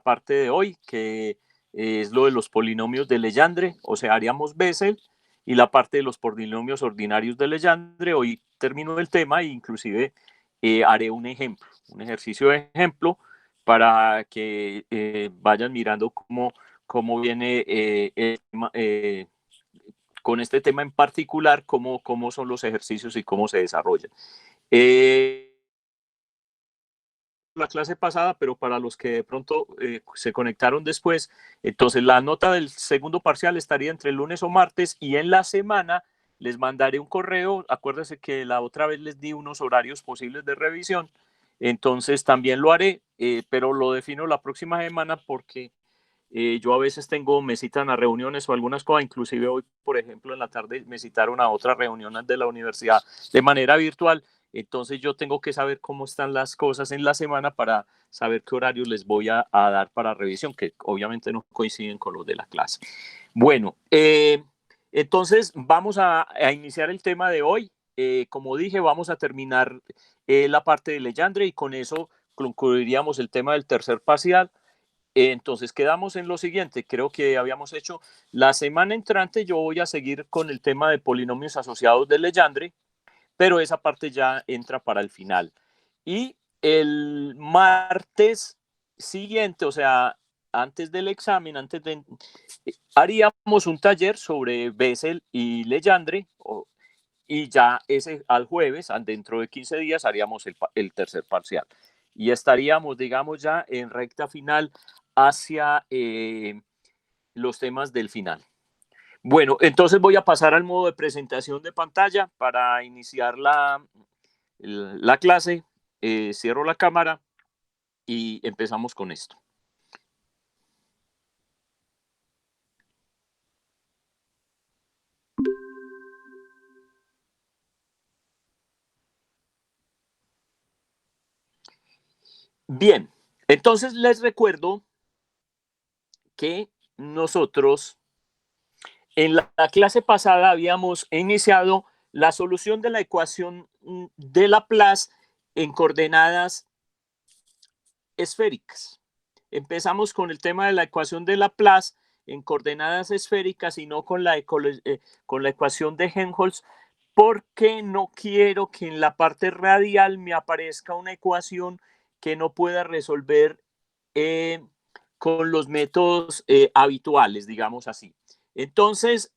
parte de hoy, que es lo de los polinomios de Legendre, o sea, haríamos Bessel, y la parte de los polinomios ordinarios de Legendre. Hoy termino el tema e inclusive haré un ejemplo, un ejercicio de ejemplo para que vayan mirando cómo viene con este tema en particular, cómo son los ejercicios y cómo se desarrollan. La clase pasada, pero para los que de pronto se conectaron después, entonces la nota del segundo parcial estaría entre el lunes o martes, y en la semana les mandaré un correo. Acuérdense que la otra vez les di unos horarios posibles de revisión, entonces también lo haré, pero lo defino la próxima semana porque yo a veces me citan a reuniones o algunas cosas. Inclusive hoy, por ejemplo, en la tarde me citaron a otra reunión de la universidad de manera virtual. Entonces yo tengo que saber cómo están las cosas en la semana para saber qué horarios les voy a dar para revisión, que obviamente no coinciden con los de la clase. Bueno, entonces vamos a iniciar el tema de hoy. Como dije, vamos a terminar la parte de Legendre, y con eso concluiríamos el tema del tercer parcial. Entonces quedamos en lo siguiente. Creo que habíamos hecho la semana entrante. Yo voy a seguir con el tema de polinomios asociados de Legendre, pero esa parte ya entra para el final. Y el martes siguiente, o sea, antes del examen, haríamos un taller sobre Bessel y Legendre, y ya ese al jueves, dentro de 15 días, haríamos el tercer parcial. Y estaríamos, digamos, ya en recta final hacia los temas del final. Bueno, entonces voy a pasar al modo de presentación de pantalla para iniciar la clase. Cierro la cámara y empezamos con esto. Bien, entonces les recuerdo que nosotros en la clase pasada habíamos iniciado la solución de la ecuación de Laplace en coordenadas esféricas. Empezamos con el tema de la ecuación de Laplace en coordenadas esféricas y no con la ecuación de Helmholtz, porque no quiero que en la parte radial me aparezca una ecuación que no pueda resolver con los métodos habituales, digamos así. Entonces,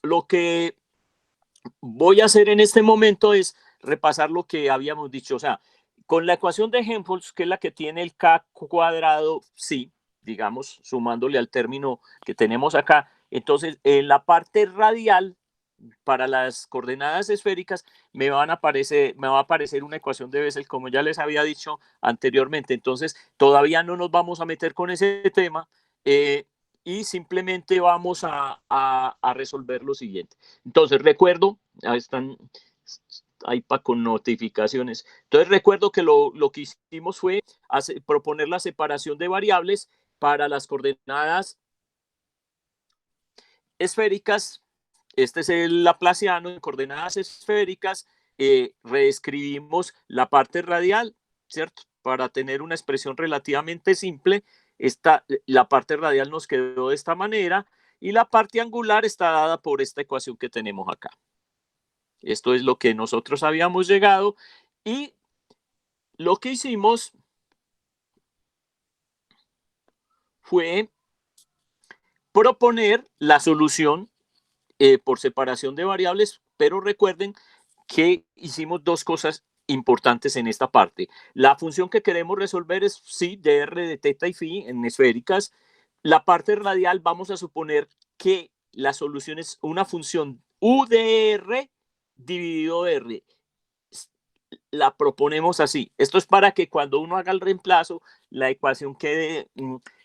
lo que voy a hacer en este momento es repasar lo que habíamos dicho. O sea, con la ecuación de Helmholtz, que es la que tiene el k cuadrado psi, digamos, sumándole al término que tenemos acá, entonces en la parte radial, para las coordenadas esféricas, me va a aparecer una ecuación de Bessel, como ya les había dicho anteriormente. Entonces, todavía no nos vamos a meter con ese tema, y simplemente vamos a resolver lo siguiente. Entonces, recuerdo, ahí están ahí con notificaciones. Entonces, recuerdo que lo que hicimos fue proponer la separación de variables para las coordenadas esféricas. Este es el laplaciano en coordenadas esféricas. Reescribimos la parte radial, ¿cierto? Para tener una expresión relativamente simple. La parte radial nos quedó de esta manera, y la parte angular está dada por esta ecuación que tenemos acá. Esto es lo que nosotros habíamos llegado, y lo que hicimos fue proponer la solución por separación de variables, pero recuerden que hicimos dos cosas importantes en esta parte. La función que queremos resolver es psi, dr de teta y phi en esféricas. La parte radial, vamos a suponer que la solución es una función u de r dividido de r. La proponemos así. Esto es para que cuando uno haga el reemplazo, la ecuación quede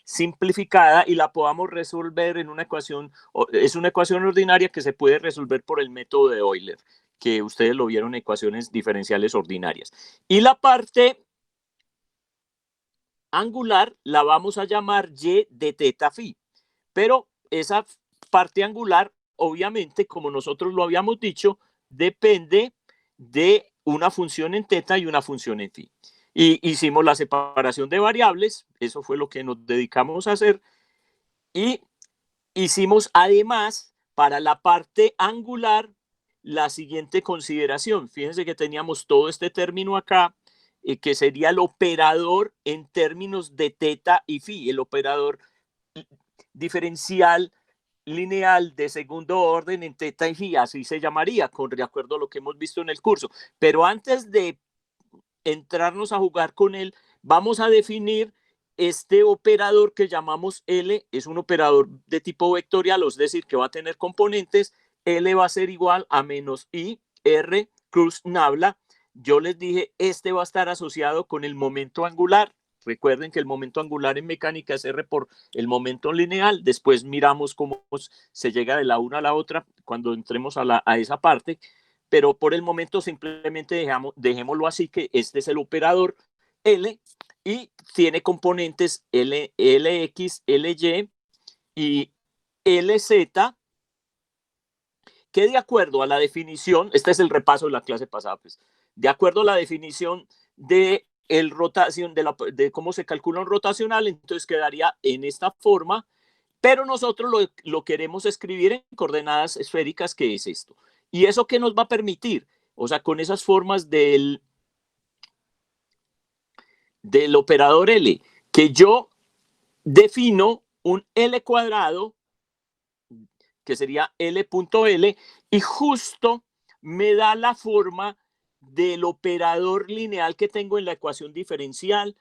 simplificada y la podamos resolver en una ecuación. Es una ecuación ordinaria que se puede resolver por el método de Euler, que ustedes lo vieron en ecuaciones diferenciales ordinarias. Y la parte angular la vamos a llamar y de teta phi. Pero esa parte angular, obviamente, como nosotros lo habíamos dicho, depende de una función en teta y una función en phi. Y hicimos la separación de variables, eso fue lo que nos dedicamos a hacer, y hicimos además para la parte angular la siguiente consideración. Fíjense que teníamos todo este término acá, que sería el operador en términos de teta y phi, el operador diferencial lineal de segundo orden en teta y phi, así se llamaría, de acuerdo a lo que hemos visto en el curso. Pero antes de entrarnos a jugar con él, vamos a definir este operador que llamamos L, es un operador de tipo vectorial, es decir, que va a tener componentes. L va a ser igual a menos I, R, cruz nabla. Yo les dije, este va a estar asociado con el momento angular. Recuerden que el momento angular en mecánica es R por el momento lineal. Después miramos cómo se llega de la una a la otra cuando entremos a esa parte. Pero por el momento simplemente dejémoslo así, que este es el operador L y tiene componentes Lx, Ly y Lz, que de acuerdo a la definición, este es el repaso de la clase pasada, pues, de acuerdo a la definición de el rotación, de cómo se calcula un rotacional, entonces quedaría en esta forma, pero nosotros lo queremos escribir en coordenadas esféricas, que es esto. ¿Y eso qué nos va a permitir? O sea, con esas formas del operador L, que yo defino un L cuadrado, que sería L.L, y justo me da la forma del operador lineal que tengo en la ecuación diferencial,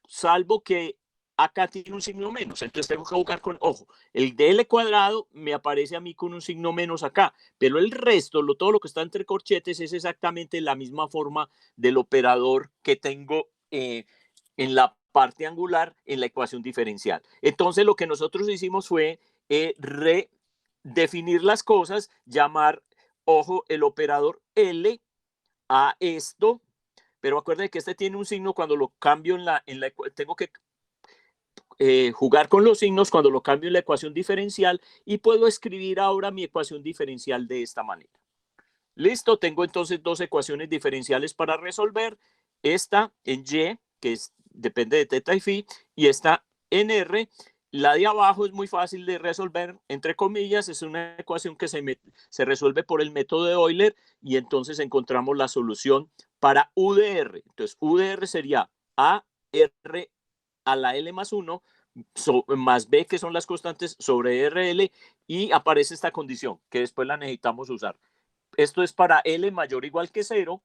salvo que acá tiene un signo menos. Entonces tengo que buscar con, ojo, el de L cuadrado me aparece a mí con un signo menos acá, pero el resto, todo lo que está entre corchetes, es exactamente la misma forma del operador que tengo en la parte angular en la ecuación diferencial. Entonces lo que nosotros hicimos fue redefinir las cosas, llamar, ojo, el operador L a esto, pero acuérdense que este tiene un signo cuando lo cambio tengo que jugar con los signos cuando lo cambio en la ecuación diferencial, y puedo escribir ahora mi ecuación diferencial de esta manera. Listo, tengo entonces dos ecuaciones diferenciales para resolver, esta en Y, que depende de teta y phi, y esta en R. La de abajo es muy fácil de resolver, entre comillas, es una ecuación que se resuelve por el método de Euler, y entonces encontramos la solución para U de R. Entonces, U de R sería AR a la L más 1 más B, que son las constantes, sobre RL, y aparece esta condición, que después la necesitamos usar. Esto es para L mayor o igual que 0.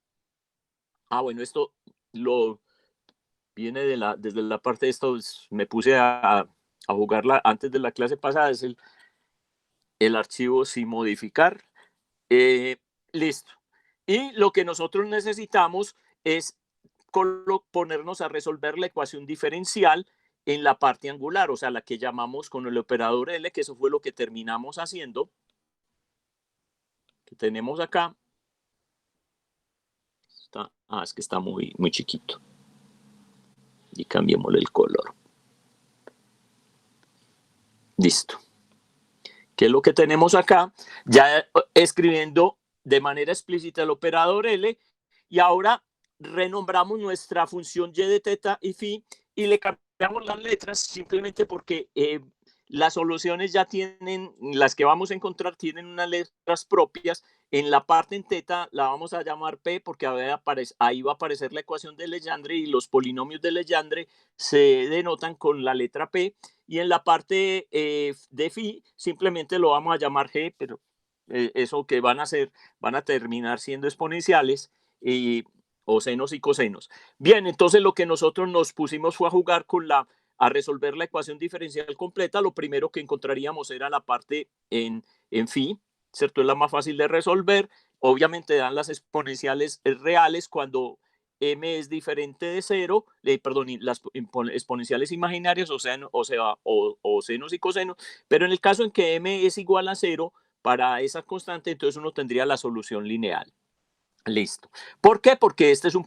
Bueno, esto lo viene desde la parte de esto, me puse a jugarla antes de la clase pasada, es el archivo sin modificar. Listo. Y lo que nosotros necesitamos es ponernos a resolver la ecuación diferencial en la parte angular, o sea, la que llamamos con el operador L, que eso fue lo que terminamos haciendo, que tenemos acá. Es que está muy, muy chiquito. Y cambiémosle el color. Listo. ¿Qué es lo que tenemos acá? Ya escribiendo de manera explícita el operador L, y ahora renombramos nuestra función y de teta y phi y le cambiamos las letras simplemente porque las soluciones ya tienen, las que vamos a encontrar tienen unas letras propias. En la parte en teta la vamos a llamar P porque ahí va a aparecer la ecuación de Legendre, y los polinomios de Legendre se denotan con la letra P. Y en la parte de phi simplemente lo vamos a llamar G, pero eso que van a terminar siendo exponenciales o senos y cosenos. Bien, entonces lo que nosotros nos pusimos fue a jugar a resolver la ecuación diferencial completa. Lo primero que encontraríamos era la parte en phi, ¿cierto? Es la más fácil de resolver. Obviamente dan las exponenciales reales cuando m es diferente de 0, perdón, las exponenciales imaginarias, o senos y cosenos, pero en el caso en que m es igual a 0 para esa constante, entonces uno tendría la solución lineal. Listo. ¿Por qué? Porque este es un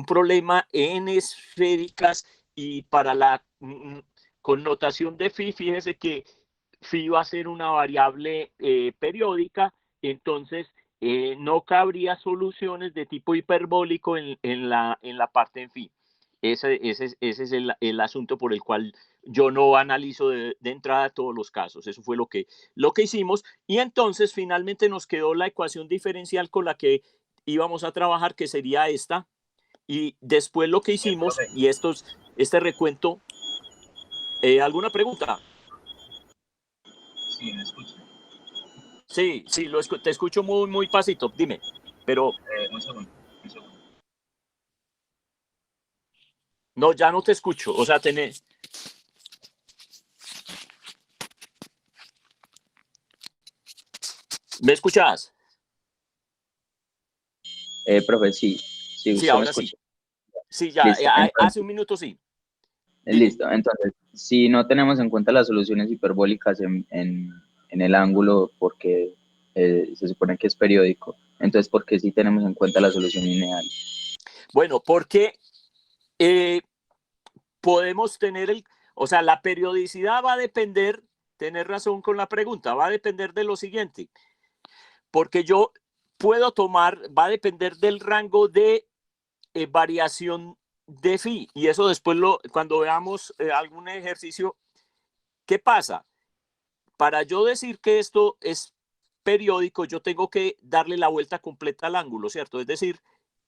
problema en esféricas, y para la connotación de phi, fíjese que phi va a ser una variable periódica, entonces no cabría soluciones de tipo hiperbólico en la parte en phi. Ese es el asunto por el cual yo no analizo de entrada todos los casos. Eso fue lo que hicimos. Y entonces finalmente nos quedó la ecuación diferencial con la que íbamos a trabajar, que sería esta. Y después lo que hicimos, profe. y este recuento, ¿alguna pregunta? Sí, me escucha. Sí, sí, te escucho muy, muy pasito, dime, pero Un segundo, un segundo. no, ya no te escucho, o sea, ¿me escuchas? Profe, sí, sí, Sí, usted me ahora sí, escucha. sí, ya, Listo, hace entonces, un minuto sí, dime. si no tenemos en cuenta las soluciones hiperbólicas en el ángulo, porque se supone que es periódico, entonces, ¿por qué sí tenemos en cuenta la solución lineal? Bueno, porque eh, podemos o sea, la periodicidad va a depender, tener razón con la pregunta, va a depender de lo siguiente, porque yo puedo va a depender del rango de variación de phi, y eso después cuando veamos algún ejercicio, ¿qué pasa? Para yo decir que esto es periódico, yo tengo que darle la vuelta completa al ángulo, ¿cierto? Es decir,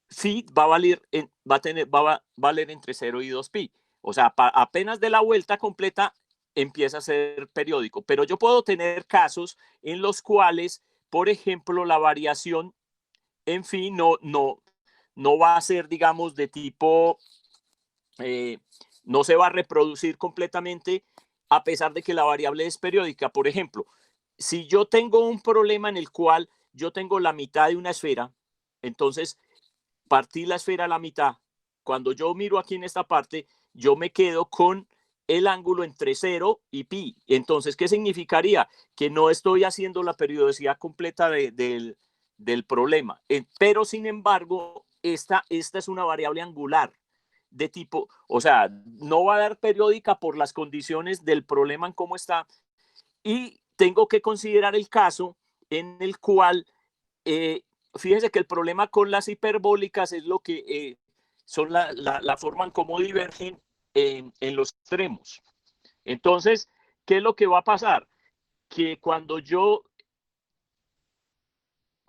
phi va a va a valer entre 0 y 2 pi. O sea, apenas de la vuelta completa empieza a ser periódico. Pero yo puedo tener casos en los cuales, por ejemplo, la variación en phi no va a ser, digamos, de tipo, eh, no se va a reproducir completamente a pesar de que la variable es periódica. Por ejemplo, si yo tengo un problema en el cual yo tengo la mitad de una esfera, entonces partí la esfera a la mitad. Cuando yo miro aquí en esta parte, yo me quedo con el ángulo entre 0 y pi. Entonces, ¿qué significaría? Que no estoy haciendo la periodicidad completa del problema. Pero, sin embargo, esta es una variable angular de tipo, o sea, no va a dar periódica por las condiciones del problema en cómo está. Y tengo que considerar el caso en el cual fíjense que el problema con las hiperbólicas es lo que son la forma en cómo divergen en los extremos. Entonces, ¿qué es lo que va a pasar? Que cuando yo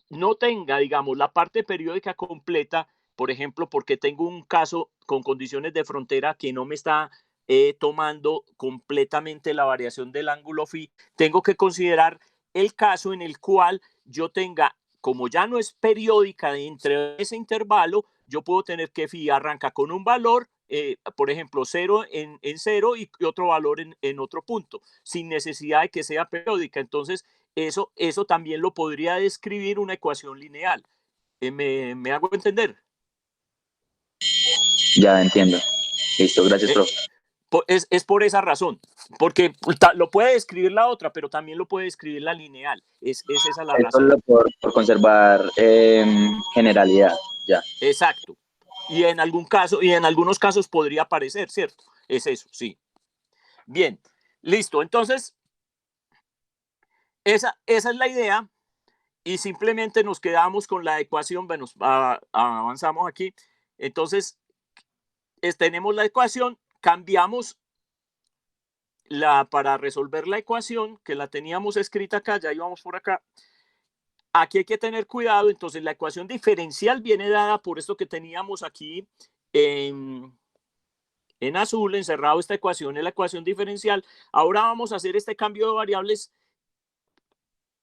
no tenga, digamos, la parte periódica completa, por ejemplo, porque tengo un caso con condiciones de frontera que no me está tomando completamente la variación del ángulo phi, tengo que considerar el caso en el cual yo tenga, como ya no es periódica entre ese intervalo, yo puedo tener que phi arranca con un valor, por ejemplo, 0 en 0 y otro valor en otro punto, sin necesidad de que sea periódica. Entonces, eso también lo podría describir una ecuación lineal. ¿Me hago entender? Ya entiendo. Listo, gracias, Eh, profe. es por esa razón, porque lo puede describir la otra, pero también lo puede describir la lineal. Es esa la Es razón. solo por conservar generalidad, ya. Exacto. Y en algunos casos podría aparecer, ¿cierto? Es eso, sí. Bien, listo. Entonces, esa es la idea y simplemente nos quedamos con la ecuación, bueno, avanzamos aquí. Entonces, tenemos la ecuación, cambiamos para resolver la ecuación, que la teníamos escrita acá, ya íbamos por acá. Aquí hay que tener cuidado, entonces la ecuación diferencial viene dada por esto que teníamos aquí en azul, encerrado esta ecuación, es la ecuación diferencial. Ahora vamos a hacer este cambio de variables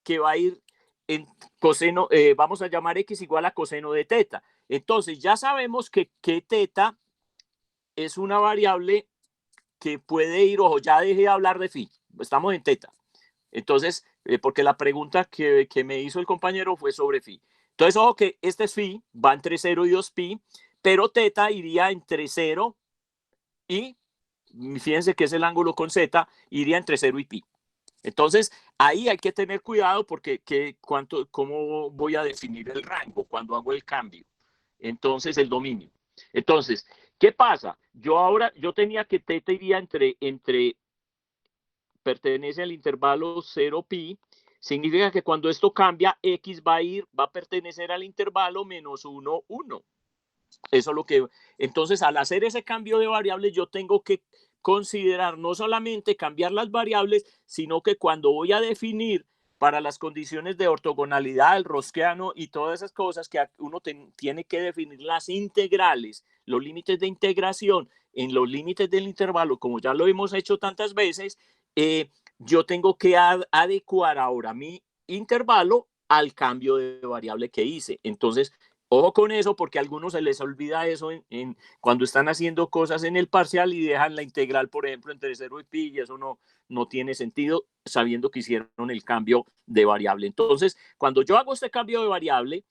que va a ir en coseno, vamos a llamar x igual a coseno de teta. Entonces ya sabemos que teta es una variable que puede ir, ojo, ya dejé de hablar de phi, estamos en teta. Entonces, porque la pregunta que me hizo el compañero fue sobre phi. Entonces, ojo que este es phi, va entre 0 y 2 pi, pero teta iría entre 0 y, fíjense que es el ángulo con z, iría entre 0 y pi. Entonces, ahí hay que tener cuidado porque ¿cómo voy a definir el rango cuando hago el cambio? Entonces, el dominio. Entonces, ¿qué pasa? Yo tenía que teta iría pertenece al intervalo 0 pi, significa que cuando esto cambia, x va a pertenecer al intervalo -1, 1. Eso es lo que... Entonces, al hacer ese cambio de variables, yo tengo que considerar no solamente cambiar las variables, sino que cuando voy a definir para las condiciones de ortogonalidad, el rosquiano y todas esas cosas que uno tiene que definir las integrales, los límites de integración en los límites del intervalo, como ya lo hemos hecho tantas veces, yo tengo que adecuar ahora mi intervalo al cambio de variable que hice. Entonces, ojo con eso, porque a algunos se les olvida eso cuando están haciendo cosas en el parcial y dejan la integral, por ejemplo, entre 0 y pi, y eso no tiene sentido sabiendo que hicieron el cambio de variable. Entonces, cuando yo hago este cambio de variable,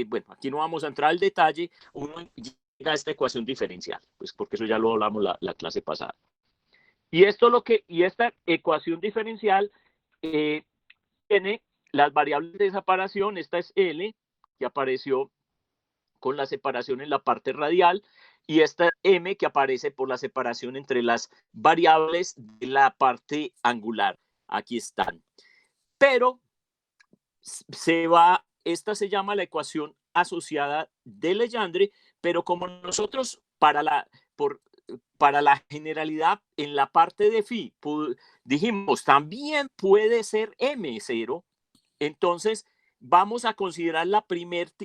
bueno, aquí no vamos a entrar al detalle, uno llega a esta ecuación diferencial, pues porque eso ya lo hablamos la clase pasada. Y esta ecuación diferencial tiene las variables de separación. Esta es L, que apareció con la separación en la parte radial, y esta M, que aparece por la separación entre las variables de la parte angular. Aquí están. Pero esta se llama la ecuación asociada de Legendre, pero como nosotros para la generalidad en la parte de phi dijimos también puede ser M0, entonces vamos a considerar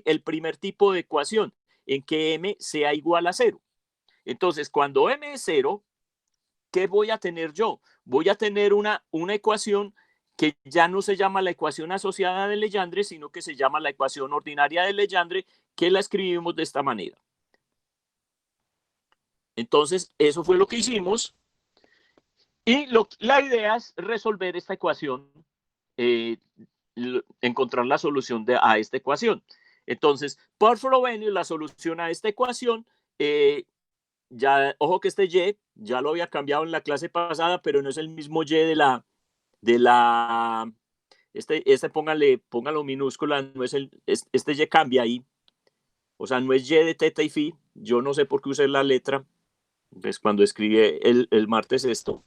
el primer tipo de ecuación en que M sea igual a 0. Entonces, cuando M es 0, ¿qué voy a tener yo? Voy a tener una ecuación que ya no se llama la ecuación asociada de Legendre, sino que se llama la ecuación ordinaria de Legendre, que la escribimos de esta manera. Entonces, eso fue lo que hicimos. Y la idea es resolver esta ecuación, encontrar la solución a esta ecuación. Entonces, por Frobenius, la solución a esta ecuación, ya, ojo que este Y ya lo había cambiado en la clase pasada, pero no es el mismo Y póngalo minúscula, no es este Y cambia ahí. O sea, no es Y de teta y phi. Yo no sé por qué usé la letra, pues cuando escribí el martes esto.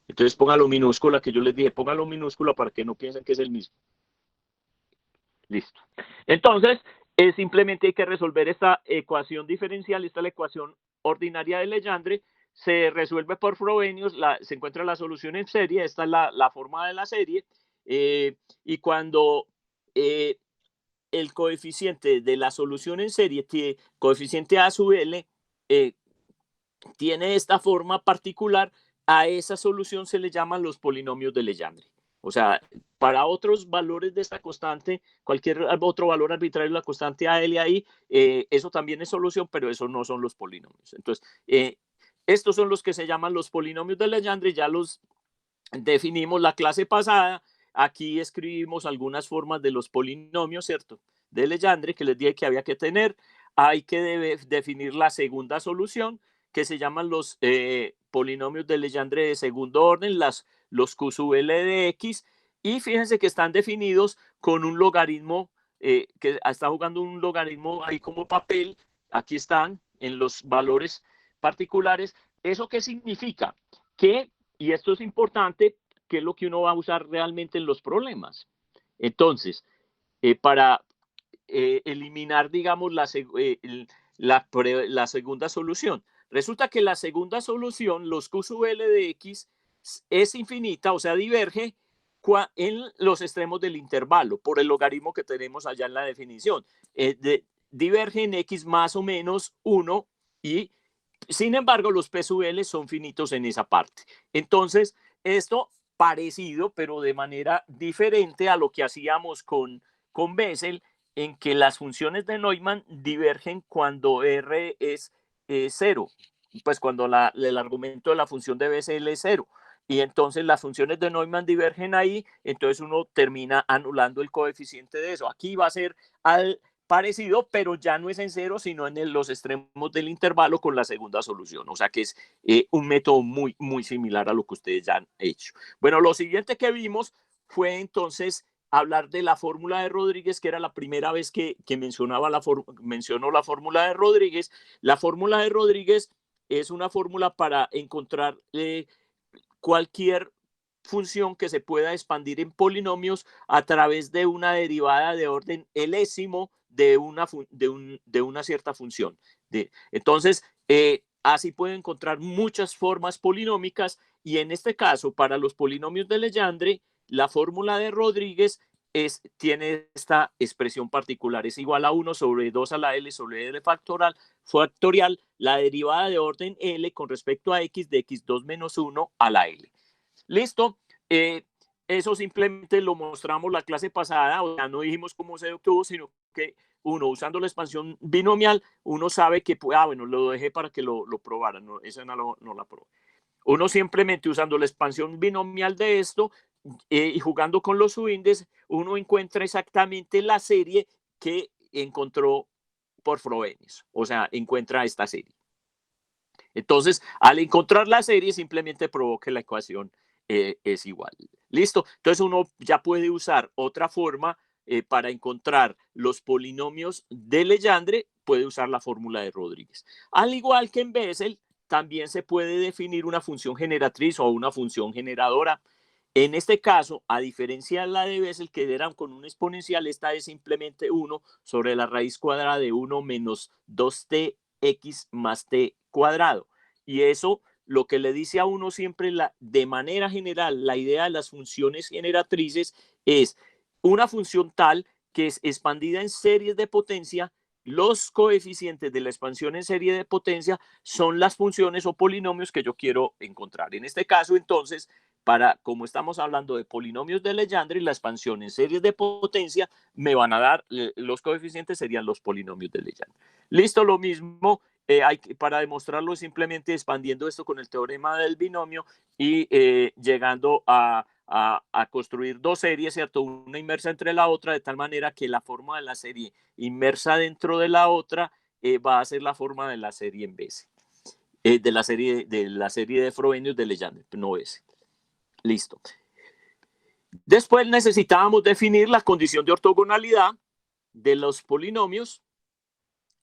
Entonces póngalo minúscula, que yo les dije, póngalo minúscula para que no piensen que es el mismo. Listo. Entonces, simplemente hay que resolver esta ecuación diferencial. Esta es la ecuación ordinaria de Legendre. Se resuelve por Frobenius, se encuentra la solución en serie. Esta es la forma de la serie. Y cuando el coeficiente de la solución en serie, coeficiente A sub L, tiene esta forma particular, a esa solución se le llaman los polinomios de Legendre. O sea, para otros valores de esta constante, cualquier otro valor arbitrario de la constante AL ahí, eso también es solución, pero eso no son los polinomios. Entonces, estos son los que se llaman los polinomios de Legendre, ya los definimos la clase pasada. Aquí escribimos algunas formas de los polinomios, ¿cierto? De Legendre, que les dije que había que tener. Hay que definir la segunda solución, que se llaman los polinomios de Legendre de segundo orden, los Q sub L de X, y fíjense que están definidos con un logaritmo, que está jugando un logaritmo ahí como papel. Aquí están en los valores particulares. ¿Eso qué significa? Y esto es importante, que es lo que uno va a usar realmente en los problemas. Entonces, para eliminar, digamos, la segunda solución. Resulta que la segunda solución, los Q sub L de X, es infinita, o sea, diverge en los extremos del intervalo, por el logaritmo que tenemos allá en la definición. Diverge en X más o menos 1, y sin embargo, los P sub L son finitos en esa parte. Entonces, esto parecido, pero de manera diferente a lo que hacíamos con Bessel, en que las funciones de Neumann divergen cuando R es 0, pues cuando el argumento de la función de Bessel es 0. Y entonces las funciones de Neumann divergen ahí, entonces uno termina anulando el coeficiente de eso. Aquí va a ser parecido, pero ya no es en 0, sino en los extremos del intervalo con la segunda solución. O sea que es un método muy, muy similar a lo que ustedes ya han hecho. Bueno, lo siguiente que vimos fue entonces hablar de la fórmula de Rodríguez, que era la primera vez que mencionó la fórmula de Rodríguez. La fórmula de Rodríguez es una fórmula para encontrar cualquier función que se pueda expandir en polinomios a través de una derivada de orden elésimo de una cierta función. Entonces, así puede encontrar muchas formas polinómicas, y en este caso, para los polinomios de Legendre, la fórmula de Rodríguez tiene esta expresión particular: es igual a 1 sobre 2 a la L sobre L factorial, la derivada de orden L con respecto a X de X2 menos 1 a la L. ¿Listo? Eso simplemente lo mostramos la clase pasada, o sea, no dijimos cómo se obtuvo, sino que uno, usando la expansión binomial, uno sabe que, bueno, lo dejé para que lo probaran, no, esa no la probé. Uno simplemente usando la expansión binomial de esto y jugando con los subíndices, uno encuentra exactamente la serie que encontró por Frobenius, o sea, encuentra esta serie. Entonces, al encontrar la serie, simplemente probó que la ecuación es igual. ¿Listo? Entonces, uno ya puede usar otra forma para encontrar los polinomios de Legendre, puede usar la fórmula de Rodríguez. Al igual que en Bessel, también se puede definir una función generatriz o una función generadora. En este caso, a diferencia de la de Bessel, que era con un exponencial, esta es simplemente 1 sobre la raíz cuadrada de 1 menos 2tx más t cuadrado. Y eso lo que le dice a uno siempre, de manera general, la idea de las funciones generatrices es una función tal que es expandida en series de potencia. Los coeficientes de la expansión en serie de potencia son las funciones o polinomios que yo quiero encontrar. En este caso, entonces, como estamos hablando de polinomios de Legendre, la expansión en series de potencia me van a dar, los coeficientes serían los polinomios de Legendre. Listo, lo mismo. Para demostrarlo simplemente expandiendo esto con el teorema del binomio y llegando a construir dos series, ¿cierto? Una inmersa entre la otra, de tal manera que la forma de la serie inmersa dentro de la otra va a ser la forma de la serie en Bessel, de la serie de Frobenius de Legendre, no Bessel. Listo. Después necesitábamos definir la condición de ortogonalidad de los polinomios.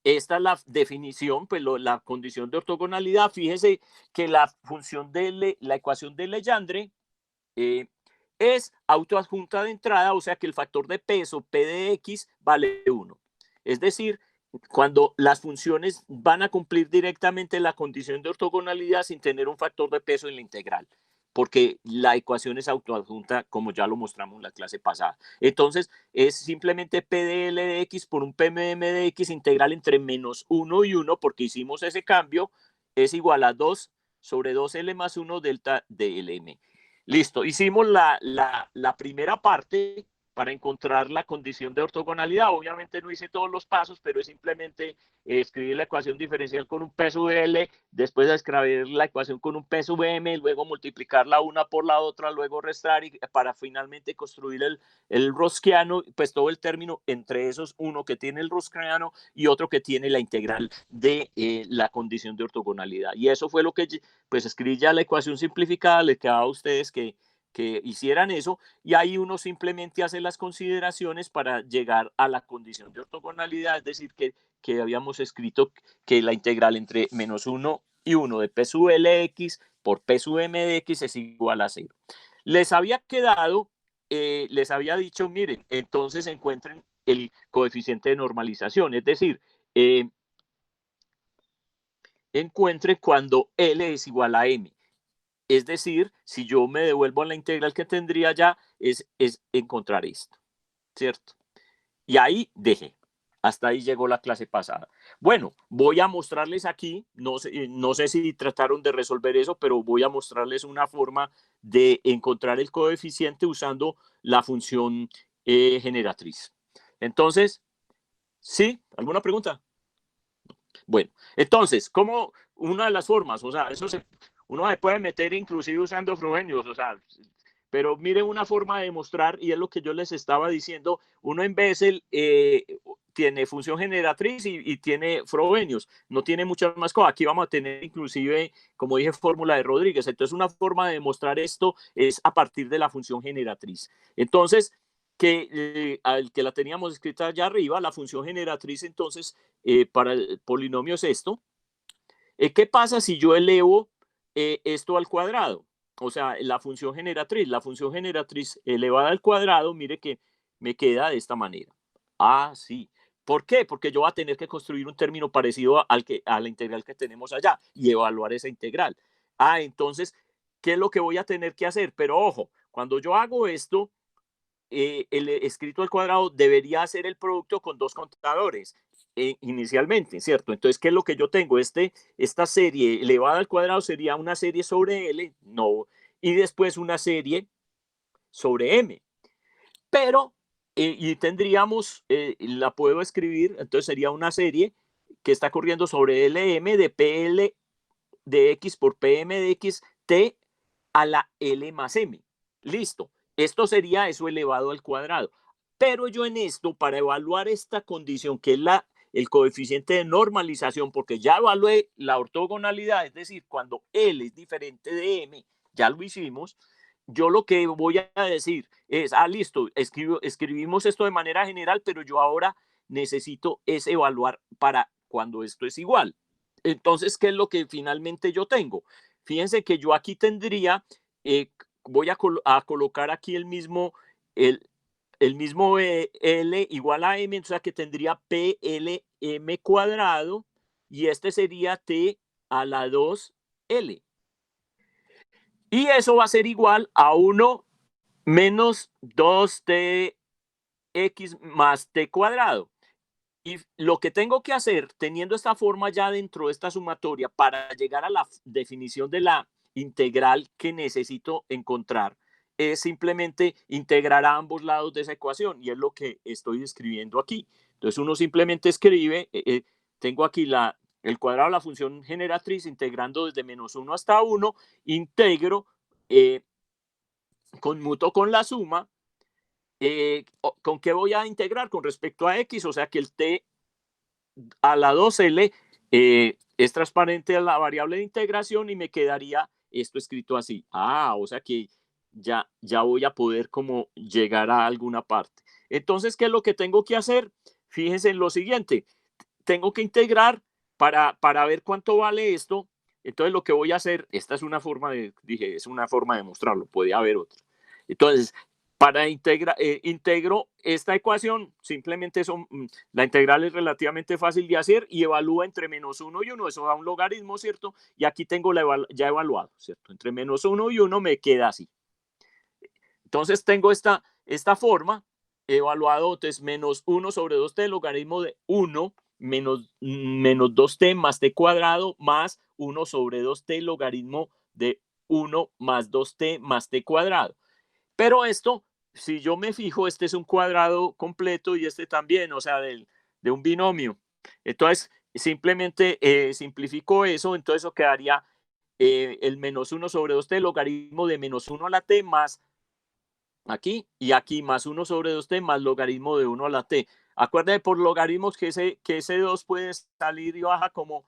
Esta es la definición, pues la condición de ortogonalidad. Fíjese que la función de la ecuación de Legendre es autoadjunta de entrada, o sea que el factor de peso P de X vale 1. Es decir, cuando las funciones van a cumplir directamente la condición de ortogonalidad sin tener un factor de peso en la integral, porque la ecuación es autoadjunta, como ya lo mostramos en la clase pasada. Entonces, es simplemente P de L de X por un PMM de X integral entre menos 1 y 1, porque hicimos ese cambio, es igual a 2 sobre 2L más 1 delta de LM. Listo, hicimos la primera parte para encontrar la condición de ortogonalidad. Obviamente no hice todos los pasos, pero es simplemente escribir la ecuación diferencial con un P sub L, después escribir la ecuación con un P sub M, luego multiplicar la una por la otra, luego restar, y para finalmente construir el Rosquiano, pues todo el término entre esos, uno que tiene el Rosquiano y otro que tiene la integral de la condición de ortogonalidad. Y eso fue lo que, pues escribí ya la ecuación simplificada, les quedaba a ustedes que hicieran eso, y ahí uno simplemente hace las consideraciones para llegar a la condición de ortogonalidad, es decir, que habíamos escrito que la integral entre menos 1 y 1 de P sub Lx por P sub M de X es igual a 0. Les había quedado, les había dicho, miren, entonces encuentren el coeficiente de normalización, es decir, encuentren cuando L es igual a M. Es decir, si yo me devuelvo a la integral que tendría ya, es encontrar esto, ¿cierto? Y ahí dejé. Hasta ahí llegó la clase pasada. Bueno, voy a mostrarles aquí, no sé si trataron de resolver eso, pero voy a mostrarles una forma de encontrar el coeficiente usando la función generatriz. Entonces, ¿sí? ¿Alguna pregunta? Bueno, entonces, ¿cómo una de las formas? O sea, uno se puede meter inclusive usando Frobenius, o sea, pero miren una forma de demostrar, y es lo que yo les estaba diciendo, uno en Bessel tiene función generatriz y tiene Frobenius, no tiene muchas más cosas. Aquí vamos a tener inclusive, como dije, fórmula de Rodríguez. Entonces, una forma de demostrar esto es a partir de la función generatriz. Entonces, al que la teníamos escrita allá arriba, la función generatriz, entonces, para el polinomio es esto. ¿Qué pasa si yo elevo esto al cuadrado? O sea, la función generatriz elevada al cuadrado, mire que me queda de esta manera. Ah, sí. ¿Por qué? Porque yo voy a tener que construir un término parecido a la integral que tenemos allá y evaluar esa integral. Entonces, ¿qué es lo que voy a tener que hacer? Pero ojo, cuando yo hago esto, el escrito al cuadrado debería hacer el producto con dos contadores inicialmente, ¿cierto? Entonces, ¿qué es lo que yo tengo? Esta serie elevada al cuadrado sería una serie sobre L, no, y después una serie sobre M. Pero, y tendríamos, la puedo escribir, entonces sería una serie que está corriendo sobre LM de PL de X por PM de X T a la L más M. Listo. Esto sería eso elevado al cuadrado. Pero yo en esto, para evaluar esta condición, que es el coeficiente de normalización, porque ya evalué la ortogonalidad, es decir, cuando L es diferente de M, ya lo hicimos, yo lo que voy a decir es, listo, escribimos esto de manera general, pero yo ahora necesito es evaluar para cuando esto es igual. Entonces, ¿qué es lo que finalmente yo tengo? Fíjense que yo aquí tendría, voy a colocar aquí el mismo L igual a M, o sea que tendría PLM cuadrado y este sería T a la 2L. Y eso va a ser igual a 1 menos 2tx más t cuadrado. Y lo que tengo que hacer, teniendo esta forma ya dentro de esta sumatoria, para llegar a la definición de la integral que necesito encontrar, es simplemente integrar a ambos lados de esa ecuación, y es lo que estoy escribiendo aquí. Entonces uno simplemente escribe, tengo aquí el cuadrado de la función generatriz, integrando desde menos 1 hasta 1, integro, conmuto con la suma, ¿con qué voy a integrar? Con respecto a x, o sea que el t a la 2L es transparente a la variable de integración y me quedaría esto escrito así. O sea que ya voy a poder como llegar a alguna parte. Entonces, ¿qué es lo que tengo que hacer? Fíjense en lo siguiente. Tengo que integrar para ver cuánto vale esto. Entonces, lo que voy a hacer, esta es una forma es una forma de mostrarlo, puede haber otra. Entonces, para integro esta ecuación, simplemente la integral es relativamente fácil de hacer y evalúa entre menos 1 y 1, eso da un logaritmo, ¿cierto? Y aquí tengo ya evaluado, ¿cierto? Entre menos 1 y 1 me queda así. Entonces tengo esta forma, evaluado, entonces menos 1 sobre 2t, logaritmo de 1 menos 2t más t cuadrado más 1 sobre 2t, logaritmo de 1 más 2t más t cuadrado. Pero esto, si yo me fijo, este es un cuadrado completo y este también, o sea, de un binomio. Entonces, simplemente simplifico eso, entonces eso quedaría el menos 1 sobre 2t, logaritmo de menos 1 a la t más aquí y aquí más 1 sobre 2t más logaritmo de 1 a la t. Acuérdense por logaritmos que ese 2 puede salir y baja como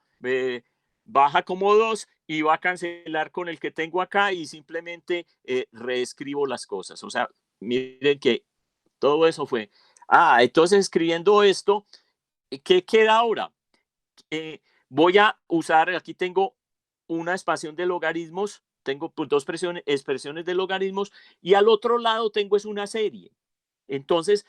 2 y va a cancelar con el que tengo acá y simplemente reescribo las cosas. O sea, miren que todo eso fue. Entonces escribiendo esto, ¿qué queda ahora? Voy a usar, aquí tengo una expansión de logaritmos, tengo dos expresiones de logaritmos y al otro lado tengo es una serie. Entonces,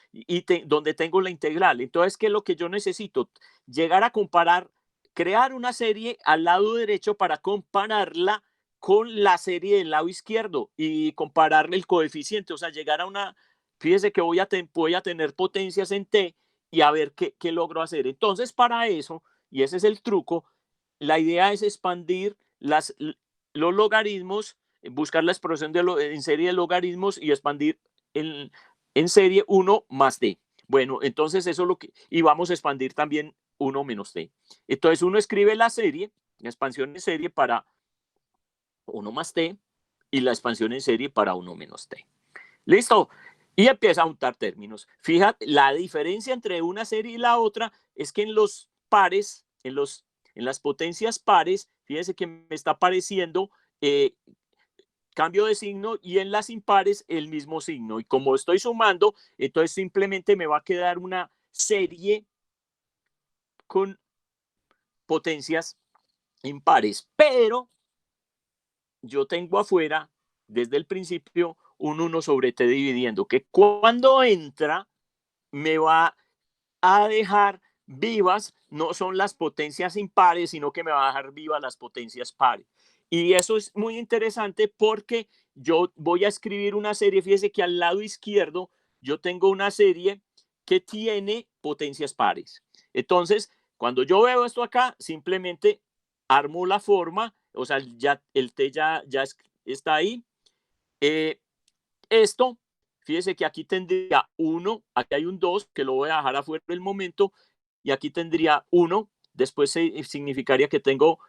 donde tengo la integral. Entonces, ¿qué es lo que yo necesito? Llegar a comparar, crear una serie al lado derecho para compararla con la serie del lado izquierdo y compararle el coeficiente, o sea, llegar a fíjese que voy a tener potencias en t y a ver qué logro hacer. Entonces, para eso, y ese es el truco, la idea es expandir los logaritmos, buscar la expresión en serie de logaritmos y expandir en serie 1 más t. Bueno, entonces eso es lo que, y vamos a expandir también 1 menos t. Entonces uno escribe la serie, la expansión en serie para 1 más t y la expansión en serie para 1 menos t. ¿Listo? Y empieza a juntar términos. Fíjate, la diferencia entre una serie y la otra es que en los pares, en las potencias pares, fíjense que me está apareciendo cambio de signo y en las impares el mismo signo. Y como estoy sumando, entonces simplemente me va a quedar una serie con potencias impares. Pero yo tengo afuera, desde el principio, un 1 sobre t dividiendo, que cuando entra me va a dejar vivas, no son las potencias impares, sino que me va a dejar vivas las potencias pares. Y eso es muy interesante porque yo voy a escribir una serie, fíjese que al lado izquierdo yo tengo una serie que tiene potencias pares. Entonces, cuando yo veo esto acá, simplemente armo la forma, o sea, ya el T ya está ahí. Esto, fíjese que aquí tendría 1, aquí hay un 2, que lo voy a dejar afuera del momento, y aquí tendría 1, después significaría que tengo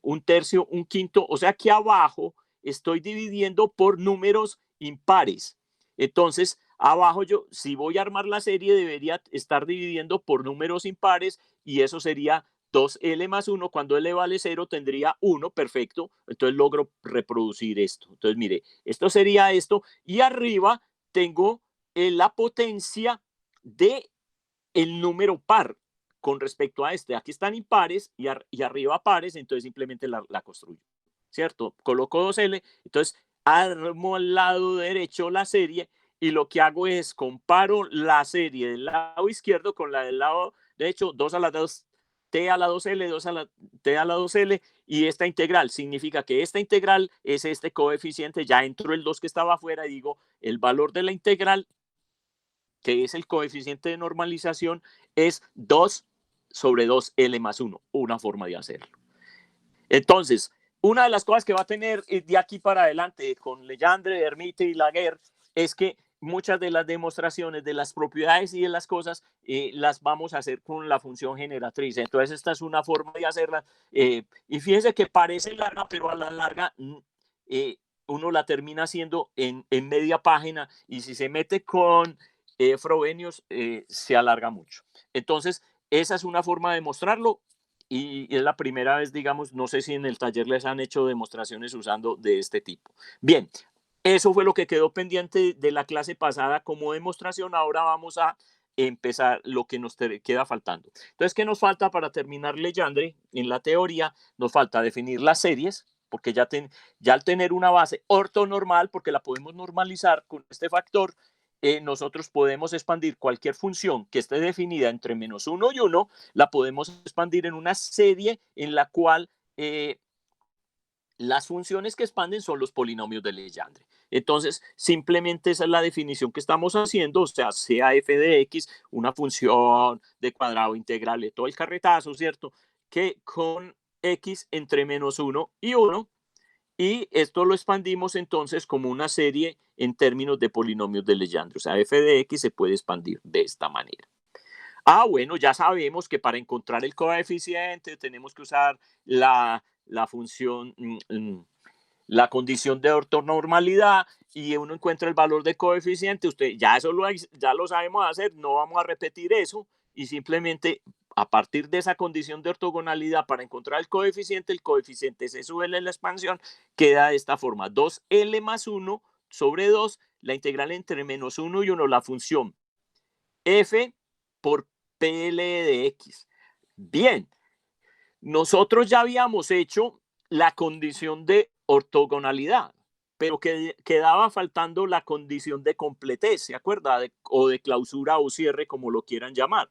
un tercio, un quinto, o sea que abajo estoy dividiendo por números impares. Entonces, abajo yo, si voy a armar la serie, debería estar dividiendo por números impares y eso sería 2L más 1. Cuando L vale 0, tendría 1, perfecto. Entonces logro reproducir esto. Entonces, mire, esto sería esto. Y arriba tengo la potencia de el número par con respecto a este. Aquí están impares y arriba pares, entonces simplemente la construyo, ¿cierto? Coloco 2L, entonces armo al lado derecho la serie y lo que hago es comparo la serie del lado izquierdo con la del lado derecho, 2 a la 2, t a la 2L, 2 a la t a la 2L, y esta integral significa que esta integral es este coeficiente, ya entro el 2 que estaba afuera y digo el valor de la integral, que es el coeficiente de normalización, es 2 sobre 2L más 1, una forma de hacerlo. Entonces, una de las cosas que va a tener de aquí para adelante con Legendre, Hermite y Laguerre es que muchas de las demostraciones de las propiedades y de las cosas las vamos a hacer con la función generatriz. Entonces, esta es una forma de hacerla. Y fíjense que parece larga, pero a la larga uno la termina haciendo en media página y si se mete con Frobenius se alarga mucho. Entonces, esa es una forma de mostrarlo. Y es la primera vez, digamos, no sé si en el taller les han hecho demostraciones usando de este tipo. Bien, eso fue lo que quedó pendiente de la clase pasada como demostración. Ahora vamos a empezar lo que nos queda faltando. Entonces, ¿qué nos falta para terminar Legendre? En la teoría nos falta definir las series, porque ya al tener una base ortonormal, porque la podemos normalizar con este factor, nosotros podemos expandir cualquier función que esté definida entre -1 y 1, la podemos expandir en una serie en la cual las funciones que expanden son los polinomios de Legendre. Entonces, simplemente esa es la definición que estamos haciendo, o sea, sea f de x, una función de cuadrado integral de todo el carretazo, ¿cierto? Que con x entre -1 y 1, y esto lo expandimos entonces como una serie en términos de polinomios de Legendre. O sea, f de x se puede expandir de esta manera. Bueno, ya sabemos que para encontrar el coeficiente tenemos que usar la función, la condición de ortonormalidad y uno encuentra el valor de coeficiente. Usted ya eso ya lo sabemos hacer, no vamos a repetir eso y simplemente a partir de esa condición de ortogonalidad para encontrar el coeficiente se sube en la expansión, queda de esta forma, 2L más 1 sobre 2, la integral entre -1 y 1, la función f por PL de x. Bien, nosotros ya habíamos hecho la condición de ortogonalidad, pero quedaba faltando la condición de completez, ¿se acuerda? O de clausura o cierre, como lo quieran llamar.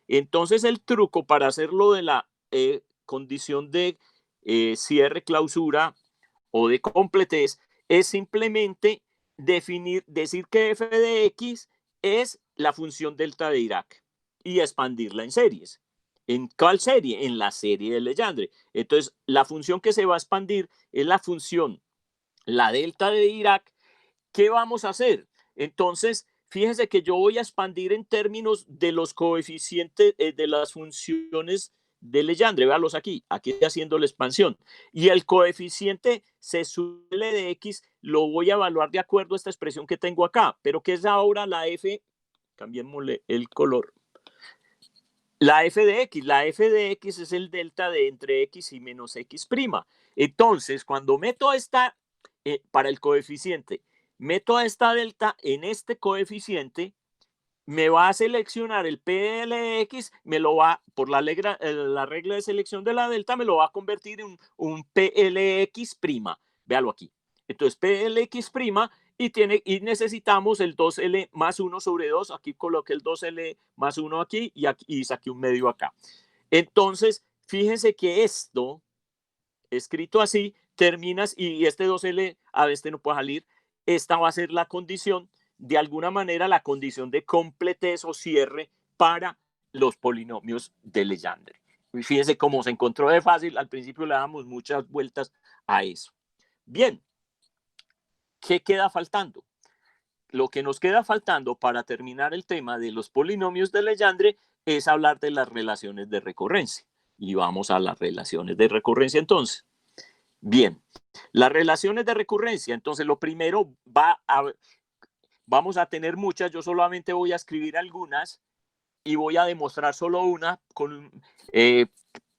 Entonces, el truco para hacerlo de la condición de cierre, clausura o de completez es simplemente decir que f de x es la función delta de Dirac y expandirla en series. ¿En cuál serie? En la serie de Legendre. Entonces, la función que se va a expandir es la función, la delta de Dirac. ¿Qué vamos a hacer? Entonces, fíjense que yo voy a expandir en términos de los coeficientes de las funciones de Legendre. Véalos aquí estoy haciendo la expansión. Y el coeficiente se suele de x, lo voy a evaluar de acuerdo a esta expresión que tengo acá. Pero ¿qué es ahora la f? Cambiémosle el color. La f de x es el delta de entre x y menos x'. Entonces, cuando meto esta, para el coeficiente, meto a esta delta en este coeficiente, me va a seleccionar el PLX, me lo va, por la regla de selección de la delta, me lo va a convertir en un PLX'. Véalo aquí. Entonces, PLX' y necesitamos el 2L más 1 sobre 2. Aquí coloqué el 2L más 1 aquí y saqué un medio acá. Entonces, fíjense que esto, escrito así, terminas y este 2L a veces no puede salir. Esta va a ser la condición, de alguna manera, la condición de completez o cierre para los polinomios de Legendre. Y fíjense cómo se encontró de fácil. Al principio le damos muchas vueltas a eso. Bien, ¿qué queda faltando? Lo que nos queda faltando para terminar el tema de los polinomios de Legendre es hablar de las relaciones de recurrencia. Y vamos a las relaciones de recurrencia entonces. Bien, las relaciones de recurrencia, entonces lo primero vamos a tener muchas, yo solamente voy a escribir algunas y voy a demostrar solo una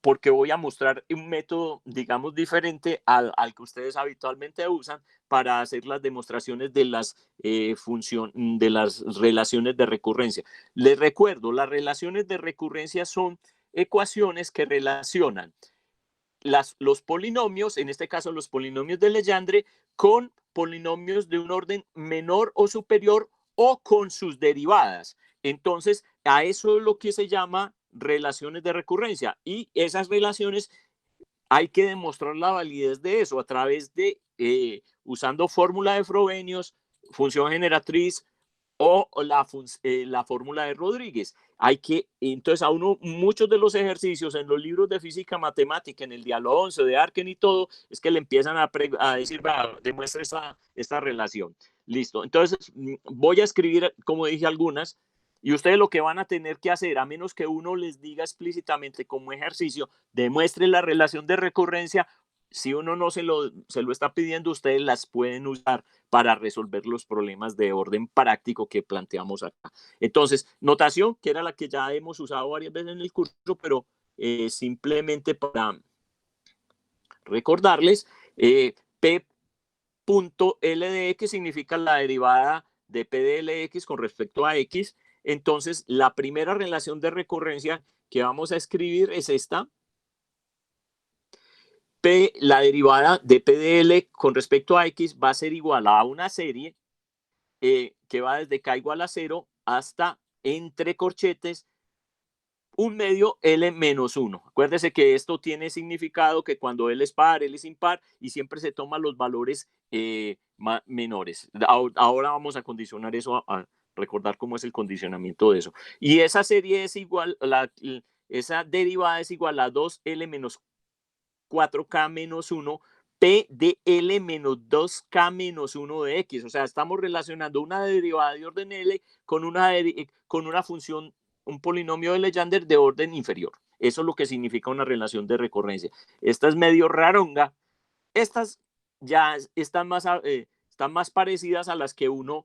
porque voy a mostrar un método, digamos, diferente al que ustedes habitualmente usan para hacer las demostraciones de de las relaciones de recurrencia. Les recuerdo, las relaciones de recurrencia son ecuaciones que relacionan los polinomios, en este caso los polinomios de Legendre, con polinomios de un orden menor o superior o con sus derivadas. Entonces, a eso es lo que se llama relaciones de recurrencia, y esas relaciones hay que demostrar la validez de eso a través de, usando fórmula de Frobenius, función generatriz o la fórmula de Rodríguez. Entonces a uno, muchos de los ejercicios en los libros de física matemática, en el diálogo 11 de Arken y todo, es que le empiezan a decir, demuestra esta relación. Listo. Entonces voy a escribir, como dije, algunas, y ustedes lo que van a tener que hacer, a menos que uno les diga explícitamente como ejercicio, demuestre la relación de recurrencia. Si uno no se lo está pidiendo, ustedes las pueden usar para resolver los problemas de orden práctico que planteamos acá. Entonces, notación, que era la que ya hemos usado varias veces en el curso, pero simplemente para recordarles, P.L de X significa la derivada de P de L de X con respecto a X. Entonces, la primera relación de recurrencia que vamos a escribir es esta. La derivada de P de L con respecto a X va a ser igual a una serie que va desde K igual a 0 hasta, entre corchetes, un medio L menos 1. Acuérdese que esto tiene significado que cuando L es par, L es impar, y siempre se toman los valores menores. Ahora vamos a condicionar eso, a recordar cómo es el condicionamiento de eso. Y esa serie es igual, esa derivada es igual a 2L menos 4K menos 1 P de L menos 2K menos 1 de X. O sea, estamos relacionando una derivada de orden L con una función, un polinomio de Legendre de orden inferior. Eso es lo que significa una relación de recurrencia. Esta es medio raronga. Estas ya están más parecidas a las que uno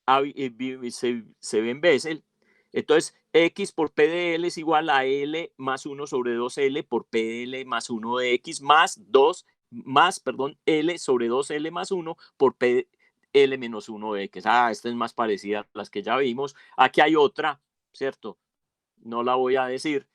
se ve en Bessel. Entonces, X por P de L es igual a L más 1 sobre 2L por P de L más 1 de X más L sobre 2L más 1 por P de L menos 1 de X. Esta es más parecida a las que ya vimos. Aquí hay otra, ¿cierto? No la voy a decir.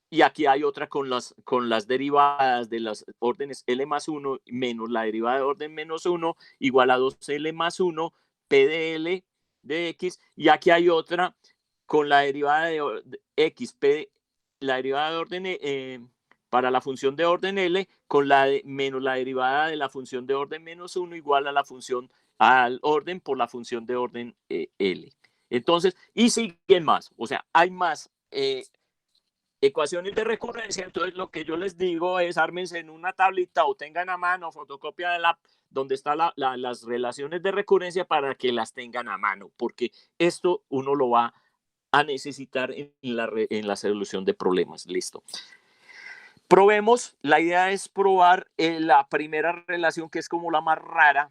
Y aquí hay otra con las derivadas de las órdenes L más 1 menos la derivada de orden menos 1 igual a 2L más 1 P de L de X. Y aquí hay otra con la derivada de X, la derivada de orden para la función de orden L con menos la derivada de la función de orden menos 1 igual a la función al orden por la función de orden L. Entonces, y siguen más, o sea, hay más ecuaciones de recurrencia. Entonces lo que yo les digo es ármense en una tablita o tengan a mano fotocopia de donde están las relaciones de recurrencia para que las tengan a mano, porque esto uno lo va a necesitar en la solución de problemas. Listo. Probemos. La idea es probar la primera relación, que es como la más rara,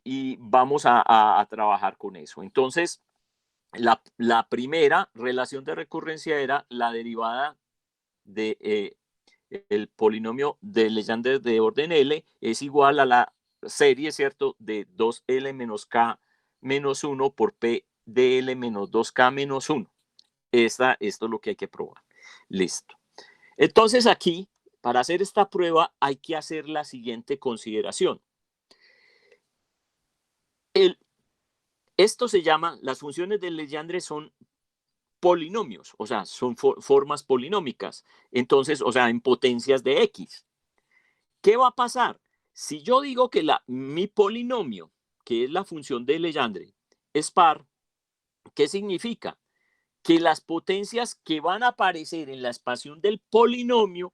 y vamos a trabajar con eso. Entonces, la primera relación de recurrencia era la derivada de el polinomio de Legendre de orden L es igual a la serie, ¿cierto?, de 2L menos K menos 1 por P de L menos 2K menos 1. Esto es lo que hay que probar. Listo. Entonces aquí, para hacer esta prueba, hay que hacer la siguiente consideración. esto se llama, las funciones de Legendre son polinomios, o sea, son formas polinómicas. Entonces, o sea, en potencias de X. ¿Qué va a pasar? Si yo digo que mi polinomio, que es la función de Legendre, es par, ¿qué significa? Que las potencias que van a aparecer en la expansión del polinomio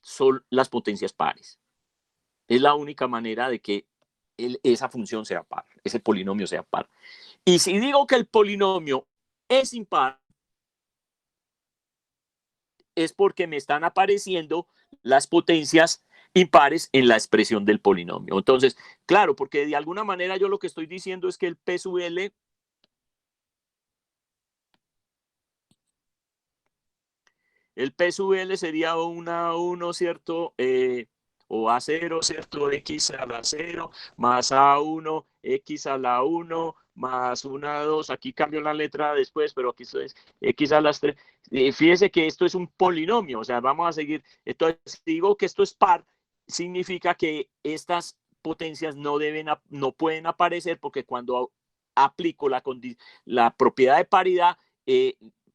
son las potencias pares. Es la única manera de que esa función sea par, ese polinomio sea par. Y si digo que el polinomio es impar, es porque me están apareciendo las potencias impares en la expresión del polinomio. Entonces, claro, porque de alguna manera yo lo que estoy diciendo es que el P sub L sería una 1, ¿cierto? O A0, ¿cierto? X a la 0 más A1, X a la 1 más una 2. Aquí cambio la letra después, pero aquí es X a las 3. Fíjese que esto es un polinomio, o sea, vamos a seguir. Entonces, si digo que esto es par, significa que estas potencias no pueden aparecer porque cuando aplico la propiedad de paridad,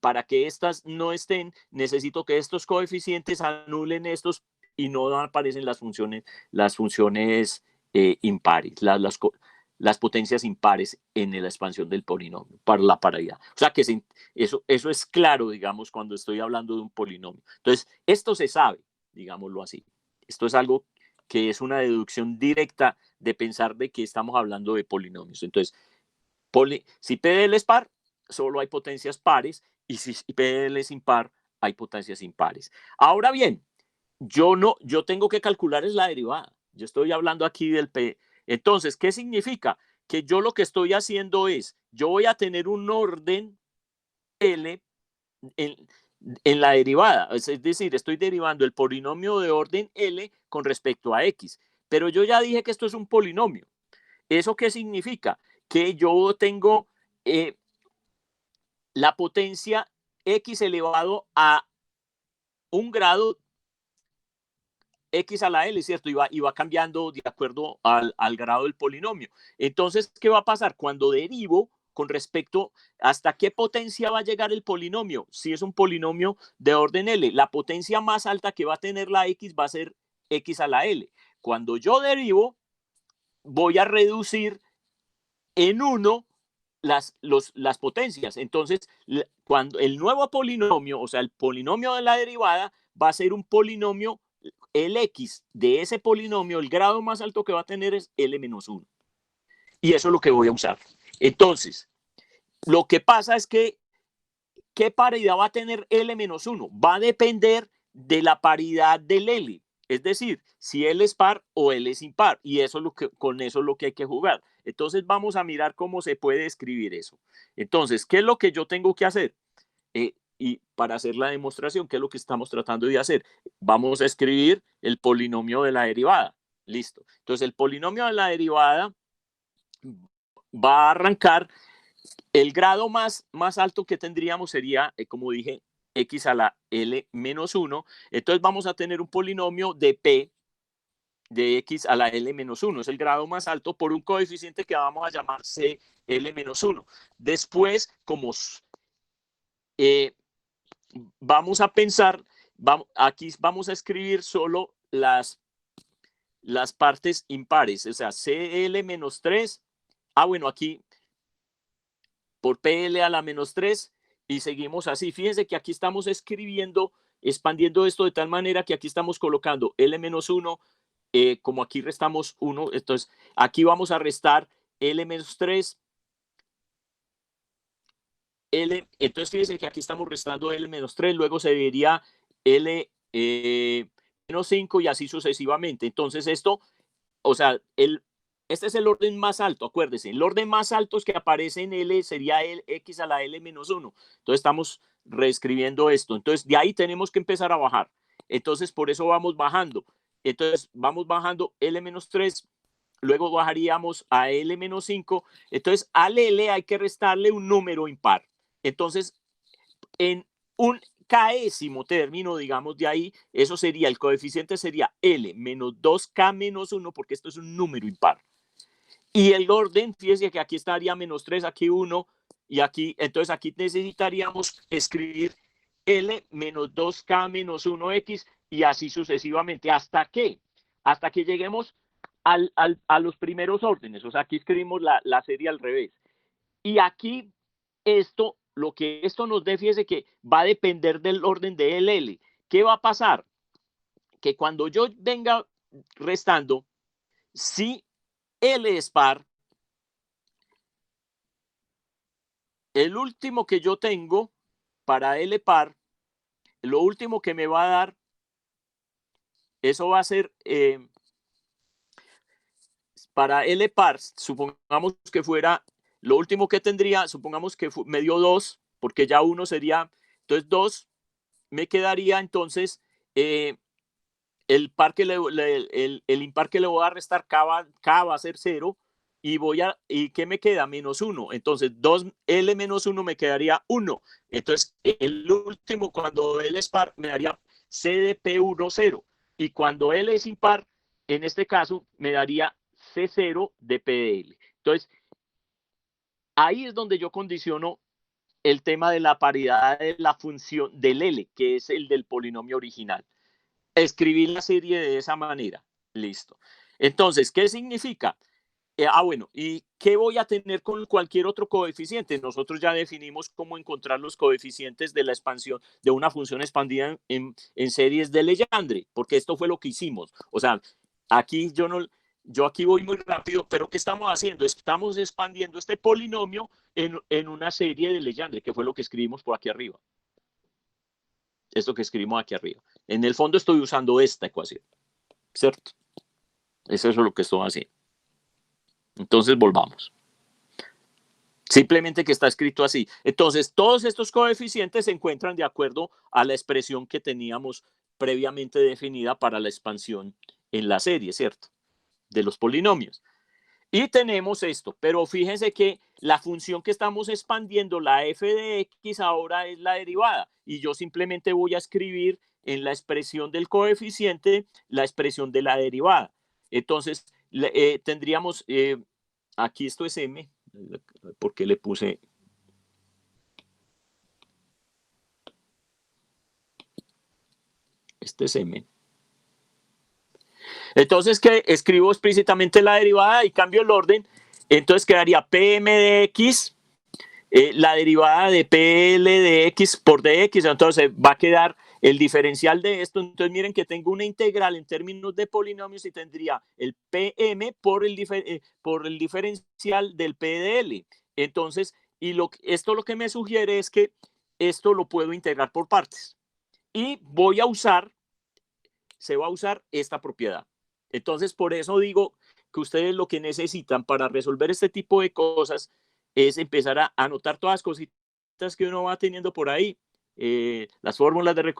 para que estas no estén, necesito que estos coeficientes anulen estos y no aparecen las funciones impares, las potencias impares en la expansión del polinomio para la paridad. O sea que eso es claro, digamos, cuando estoy hablando de un polinomio. Entonces, esto se sabe, digámoslo así. Esto es algo que es una deducción directa de pensar de que estamos hablando de polinomios. Entonces, si PDL es par, solo hay potencias pares, y si PDL es impar, hay potencias impares. Ahora bien, yo tengo que calcular es la derivada. Yo estoy hablando aquí del P. Entonces, ¿qué significa? Que yo lo que estoy haciendo es, yo voy a tener un orden L en la derivada. Es decir, estoy derivando el polinomio de orden L con respecto a X. Pero yo ya dije que esto es un polinomio. ¿Eso qué significa? Que yo tengo la potencia X elevado a un grado X a la L, ¿cierto? Y va cambiando de acuerdo al grado del polinomio. Entonces, ¿qué va a pasar? Cuando derivo con respecto hasta qué potencia va a llegar el polinomio. Si es un polinomio de orden L, la potencia más alta que va a tener la X va a ser X a la L. Cuando yo derivo, voy a reducir en 1 las potencias. Entonces, cuando el nuevo polinomio, o sea, el polinomio de la derivada, va a ser un polinomio, el X de ese polinomio, el grado más alto que va a tener es L-1. Y eso es lo que voy a usar. Entonces, lo que pasa es que, ¿qué paridad va a tener L-1? Va a depender de la paridad del L. Es decir, si L es par o L es impar. Y eso es con eso es lo que hay que jugar. Entonces vamos a mirar cómo se puede escribir eso. Entonces, ¿qué es lo que yo tengo que hacer? Y para hacer la demostración, ¿qué es lo que estamos tratando de hacer? Vamos a escribir el polinomio de la derivada. Listo. Entonces, el polinomio de la derivada va a arrancar. El grado más alto que tendríamos sería, como dije, X a la L menos 1. Entonces vamos a tener un polinomio de P de X a la L menos 1. Es el grado más alto por un coeficiente que vamos a llamar CL menos 1. Después, como vamos a pensar, aquí vamos a escribir solo las partes impares, o sea, CL menos 3. Bueno, aquí por PL a la menos 3 y seguimos así. Fíjense que aquí estamos escribiendo, expandiendo esto de tal manera que aquí estamos colocando L menos 1, como aquí restamos 1, entonces aquí vamos a restar L menos 3, entonces fíjense que aquí estamos restando L menos 3, luego se vería L menos 5 y así sucesivamente. Entonces esto, o sea, este es el orden más alto, acuérdense. El orden más alto que aparece en L sería el X a la L menos 1. Entonces estamos reescribiendo esto. Entonces de ahí tenemos que empezar a bajar. Entonces por eso vamos bajando. Entonces vamos bajando L menos 3, luego bajaríamos a L menos 5. Entonces al L hay que restarle un número impar. Entonces en un késimo término, digamos, de ahí, eso sería, el coeficiente sería L menos 2K menos 1, porque esto es un número impar. Y el orden, fíjese que aquí estaría -3, aquí 1, y aquí, entonces aquí necesitaríamos escribir L menos 2K menos 1X y así sucesivamente. ¿Hasta qué? Hasta que lleguemos a los primeros órdenes. O sea, aquí escribimos la serie al revés. Y aquí lo que esto nos dé, fíjese que va a depender del orden de LL. ¿Qué va a pasar? Que cuando yo venga restando, si L es par, el último que yo tengo para L par, lo último que me va a dar, eso va a ser para L par, supongamos que fuera, lo último que tendría, supongamos que me dio 2, porque ya 1 sería, entonces 2 me quedaría entonces el impar que le voy a restar, K va a ser 0, ¿y qué me queda? -1. Entonces 2L menos 1 me quedaría 1. Entonces el último, cuando L es par, me daría C de P1, 0. Y cuando L es impar, en este caso, me daría C0 de P de L. Entonces, ahí es donde yo condiciono el tema de la paridad de la función del L, que es el del polinomio original. Escribir la serie de esa manera. Listo. Entonces, ¿qué significa? Bueno, ¿y qué voy a tener con cualquier otro coeficiente? Nosotros ya definimos cómo encontrar los coeficientes de la expansión de una función expandida en series de Legendre, porque esto fue lo que hicimos. O sea, aquí yo aquí voy muy rápido, pero ¿qué estamos haciendo? Estamos expandiendo este polinomio en una serie de Legendre, que fue lo que escribimos por aquí arriba. Esto que escribimos aquí arriba. En el fondo estoy usando esta ecuación, ¿cierto? Eso es lo que estoy haciendo. Entonces volvamos. Simplemente que está escrito así. Entonces, todos estos coeficientes se encuentran de acuerdo a la expresión que teníamos previamente definida para la expansión en la serie, ¿cierto? De los polinomios. Y tenemos esto, pero fíjense que la función que estamos expandiendo, la f de x, ahora es la derivada. Y yo simplemente voy a escribir en la expresión del coeficiente la expresión de la derivada. Entonces, tendríamos, aquí esto es m, ¿por qué le puse? Este es m. Entonces, que escribo explícitamente la derivada y cambio el orden. Entonces quedaría pm de x, la derivada de PL de x por dx, entonces va a quedar el diferencial de esto. Entonces miren que tengo una integral en términos de polinomios y tendría el PM por el diferencial del P de L. Entonces, esto lo que me sugiere es que esto lo puedo integrar por partes. Y se va a usar esta propiedad. Entonces, por eso digo que ustedes lo que necesitan para resolver este tipo de cosas es empezar a anotar todas las cositas que uno va teniendo por ahí, las fórmulas de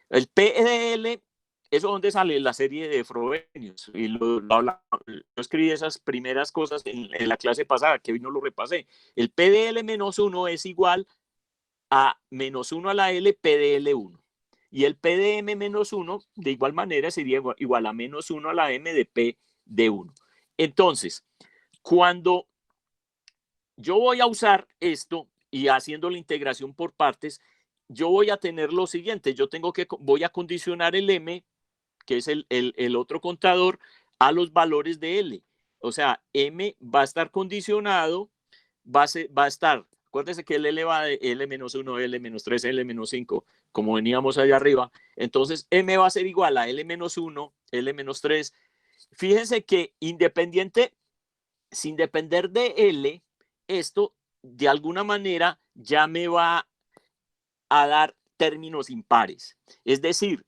el PDL, eso donde sale la serie de Frobenius, y yo escribí esas primeras cosas en la clase pasada, que hoy no lo repasé. El PDL menos 1 es igual a menos 1 a la L PDL 1. Y el P de M menos 1, de igual manera, sería igual a menos 1 a la M de P de 1. Entonces, cuando yo voy a usar esto y haciendo la integración por partes, yo voy a tener lo siguiente. Voy a condicionar el M, que es el otro contador, a los valores de L. O sea, M va a estar condicionado, va a estar, acuérdense que el L va de L-1, L-3, L-5, como veníamos allá arriba. Entonces, M va a ser igual a L-1, L-3. Fíjense que sin depender de L, esto de alguna manera ya me va a dar términos impares. Es decir,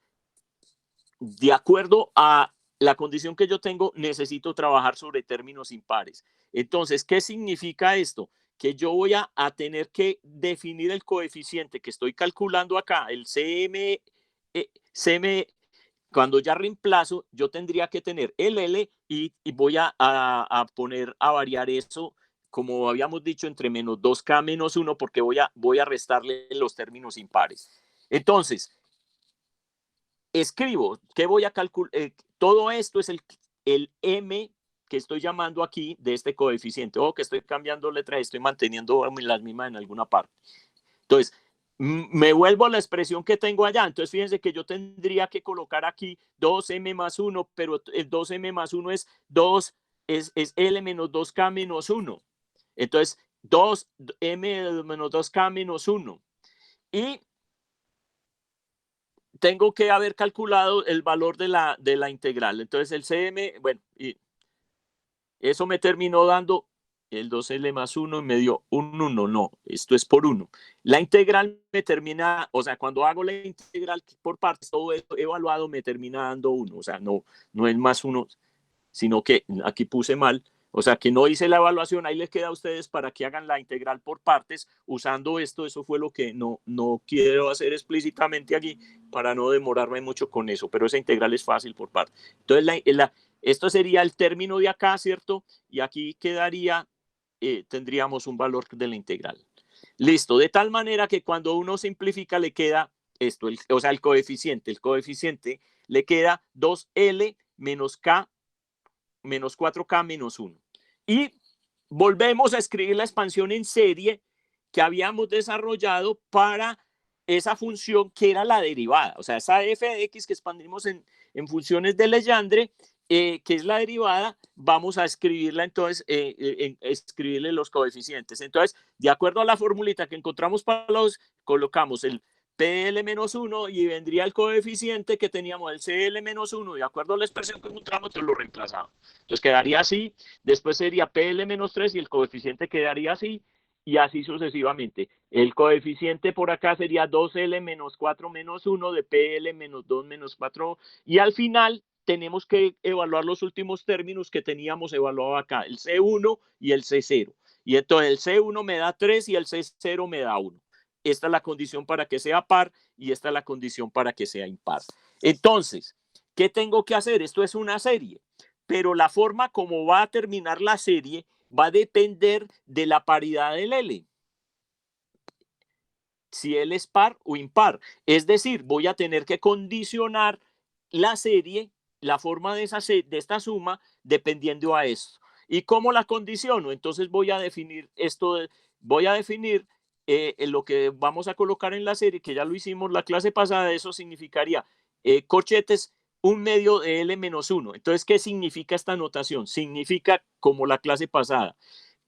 de acuerdo a la condición que yo tengo, necesito trabajar sobre términos impares. Entonces, ¿qué significa esto? Que yo voy a tener que definir el coeficiente que estoy calculando acá, el CM, cuando ya reemplazo, yo tendría que tener el L y voy a poner a variar eso, como habíamos dicho, entre menos 2K menos 1, porque voy a restarle los términos impares. Entonces, escribo, ¿qué voy a calcular? Todo esto es el M que estoy llamando aquí de este coeficiente, o que estoy cambiando letras, estoy manteniendo las mismas en alguna parte. Entonces, me vuelvo a la expresión que tengo allá. Entonces, fíjense que yo tendría que colocar aquí 2m más 1, pero el 2m más 1 es 2, es L menos 2K menos 1. Entonces, 2m menos 2K menos 1. Y tengo que haber calculado el valor de la integral. Entonces, el CM, bueno, y eso me terminó dando el 2L más 1 y me dio un 1. No, esto es por 1. La integral me termina, o sea, cuando hago la integral por partes, todo esto evaluado me termina dando 1. O sea, no es más 1, sino que aquí puse mal. O sea, que no hice la evaluación. Ahí les queda a ustedes para que hagan la integral por partes usando esto. Eso fue lo que no quiero hacer explícitamente aquí para no demorarme mucho con eso. Pero esa integral es fácil por partes. Entonces, esto sería el término de acá, ¿cierto? Y aquí quedaría, tendríamos un valor de la integral. Listo. De tal manera que cuando uno simplifica le queda esto, o sea, el coeficiente le queda 2L menos K menos 4K menos 1. Y volvemos a escribir la expansión en serie que habíamos desarrollado para esa función que era la derivada. O sea, esa f de x que expandimos en funciones de Legendre, que es la derivada, vamos a escribirla entonces, escribirle los coeficientes. Entonces, de acuerdo a la formulita que encontramos para los, colocamos el PL-1 y vendría el coeficiente que teníamos, el CL-1, de acuerdo a la expresión que encontramos, te lo reemplazamos. Entonces quedaría así, después sería PL-3 y el coeficiente quedaría así, y así sucesivamente. El coeficiente por acá sería 2L-4-1 de PL-2-4, y al final tenemos que evaluar los últimos términos que teníamos evaluado acá, el C1 y el C0. Y entonces el C1 me da 3 y el C0 me da 1. Esta es la condición para que sea par y esta es la condición para que sea impar. Entonces, ¿qué tengo que hacer? Esto es una serie, pero la forma como va a terminar la serie va a depender de la paridad del L. Si L es par o impar. Es decir, voy a tener que condicionar la serie, la forma de esta suma, dependiendo a esto. ¿Y cómo la condiciono? Entonces voy a definir esto, voy a definir lo que vamos a colocar en la serie, que ya lo hicimos la clase pasada. Eso significaría corchetes 1/2 de L menos 1. Entonces, ¿qué significa esta notación? Significa, como la clase pasada,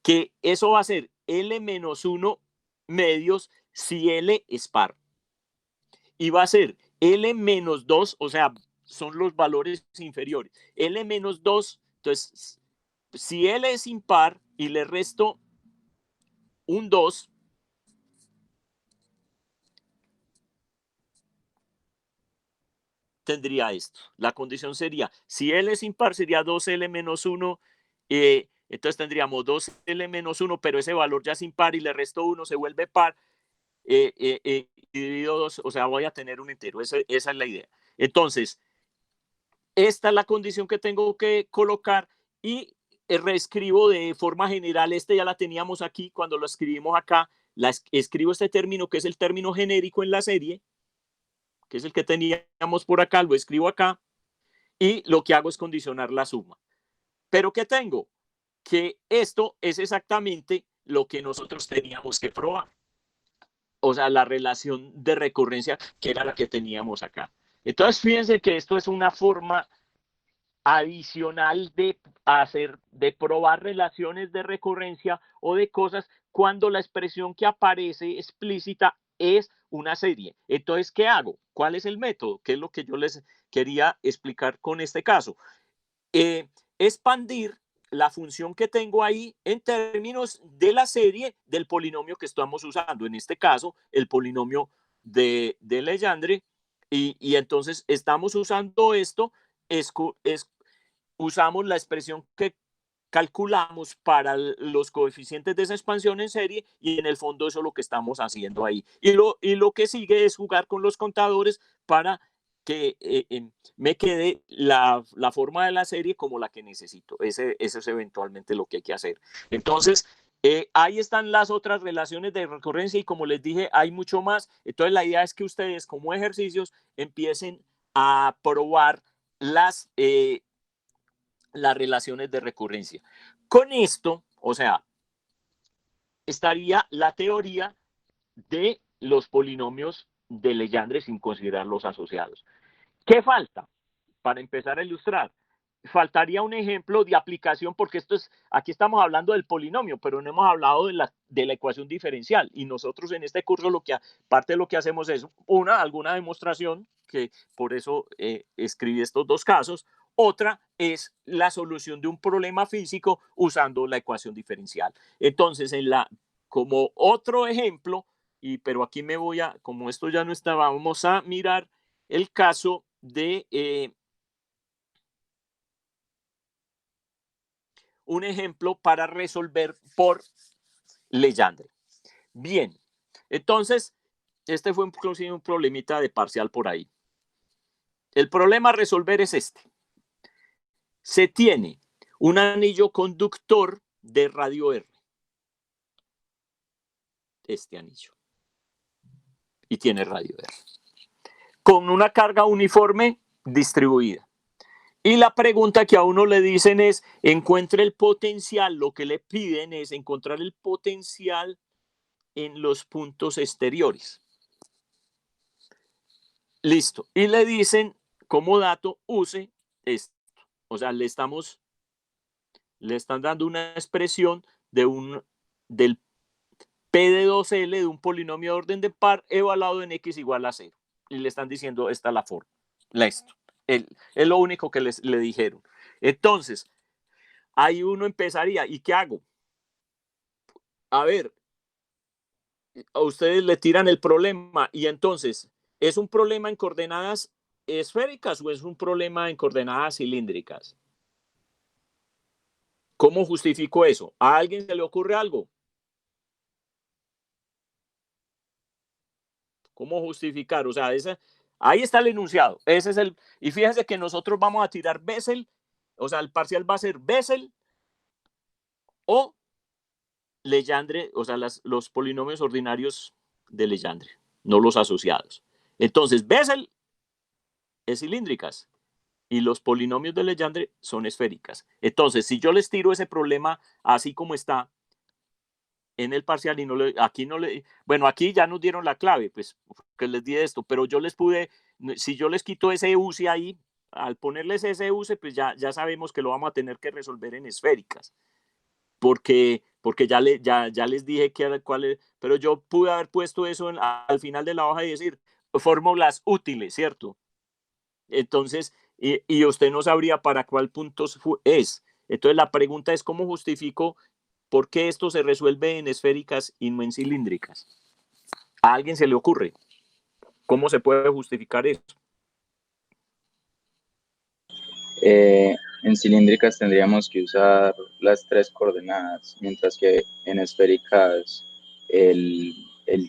que eso va a ser L menos 1 medios si L es par. Y va a ser L menos 2, o sea, son los valores inferiores. L menos 2, entonces, si L es impar y le resto un 2, tendría esto. La condición sería, si L es impar, sería 2L menos 1, entonces tendríamos 2L menos 1, pero ese valor ya es impar y le resto 1, se vuelve par, dividido 2, o sea, voy a tener un entero. Esa es la idea. Entonces, esta es la condición que tengo que colocar y reescribo de forma general. Ya la teníamos aquí cuando lo escribimos acá. Escribo este término que es el término genérico en la serie, que es el que teníamos por acá, lo escribo acá y lo que hago es condicionar la suma. ¿Pero qué tengo? Que esto es exactamente lo que nosotros teníamos que probar. O sea, la relación de recurrencia que era la que teníamos acá. Entonces, fíjense que esto es una forma adicional de probar relaciones de recurrencia o de cosas cuando la expresión que aparece explícita es una serie. Entonces, ¿qué hago? ¿Cuál es el método? ¿Qué es lo que yo les quería explicar con este caso? Expandir la función que tengo ahí en términos de la serie del polinomio que estamos usando. En este caso, el polinomio de Legendre. Y entonces estamos usando esto, usamos la expresión que calculamos para los coeficientes de esa expansión en serie, y en el fondo eso es lo que estamos haciendo ahí. Y lo que sigue es jugar con los contadores para que me quede la forma de la serie como la que necesito. Eso es eventualmente lo que hay que hacer. Entonces, ahí están las otras relaciones de recurrencia y como les dije, hay mucho más. Entonces, la idea es que ustedes como ejercicios empiecen a probar las relaciones de recurrencia. Con esto, o sea, estaría la teoría de los polinomios de Legendre sin considerar los asociados. ¿Qué falta? Para empezar a ilustrar, faltaría un ejemplo de aplicación, porque aquí estamos hablando del polinomio, pero no hemos hablado de la ecuación diferencial. Y nosotros en este curso, parte de lo que hacemos es alguna demostración, que por eso escribí estos dos casos. Otra es la solución de un problema físico usando la ecuación diferencial. Entonces, como otro ejemplo, pero aquí como esto ya no está, vamos a mirar el caso de un ejemplo para resolver por Legendre. Bien, entonces, este fue inclusive un problemita de parcial por ahí. El problema a resolver es este. Se tiene un anillo conductor de radio R. Este anillo. Y tiene radio R. Con una carga uniforme distribuida. Y la pregunta que a uno le dicen es, encuentre el potencial, lo que le piden es encontrar el potencial en los puntos exteriores. Listo. Y le dicen, como dato, use esto. O sea, le están dando una expresión del P de 2L de un polinomio de orden de par evaluado en X igual a 0. Y le están diciendo, esta es la forma. Esto. Es lo único que le dijeron. Entonces, ahí uno empezaría. ¿Y qué hago? A ver, a ustedes le tiran el problema y entonces, ¿es un problema en coordenadas esféricas o es un problema en coordenadas cilíndricas? ¿Cómo justifico eso? ¿A alguien se le ocurre algo? ¿Cómo justificar? O sea, ahí está el enunciado. Y fíjense que nosotros vamos a tirar Bessel, o sea, el parcial va a ser Bessel o Legendre, o sea, los polinomios ordinarios de Legendre, no los asociados. Entonces, Bessel es cilíndricas y los polinomios de Legendre son esféricas. Entonces, si yo les tiro ese problema así como está en el parcial y bueno, aquí ya nos dieron la clave, pues que les di esto, pero si yo les quito ese UCI ahí, al ponerles ese UCI, pues ya sabemos que lo vamos a tener que resolver en esféricas, porque ya les dije cuál es, pero yo pude haber puesto eso al final de la hoja y decir fórmulas útiles, ¿cierto? Entonces, y usted no sabría para cuál punto es. Entonces, la pregunta es, ¿cómo justifico por qué esto se resuelve en esféricas y no en cilíndricas? ¿A alguien se le ocurre? ¿Cómo se puede justificar eso? En cilíndricas tendríamos que usar las 3 coordenadas, mientras que en esféricas el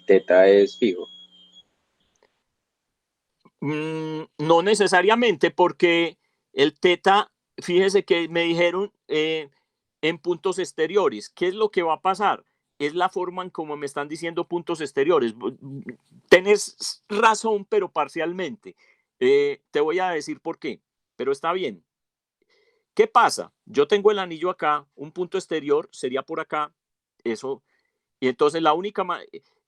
teta es fijo. No necesariamente, porque el teta, fíjese que me dijeron en puntos exteriores. ¿Qué es lo que va a pasar? Es la forma en como me están diciendo puntos exteriores. Tenés razón, pero parcialmente. Te voy a decir por qué, pero está bien. ¿Qué pasa? Yo tengo el anillo acá, un punto exterior sería por acá, eso, y entonces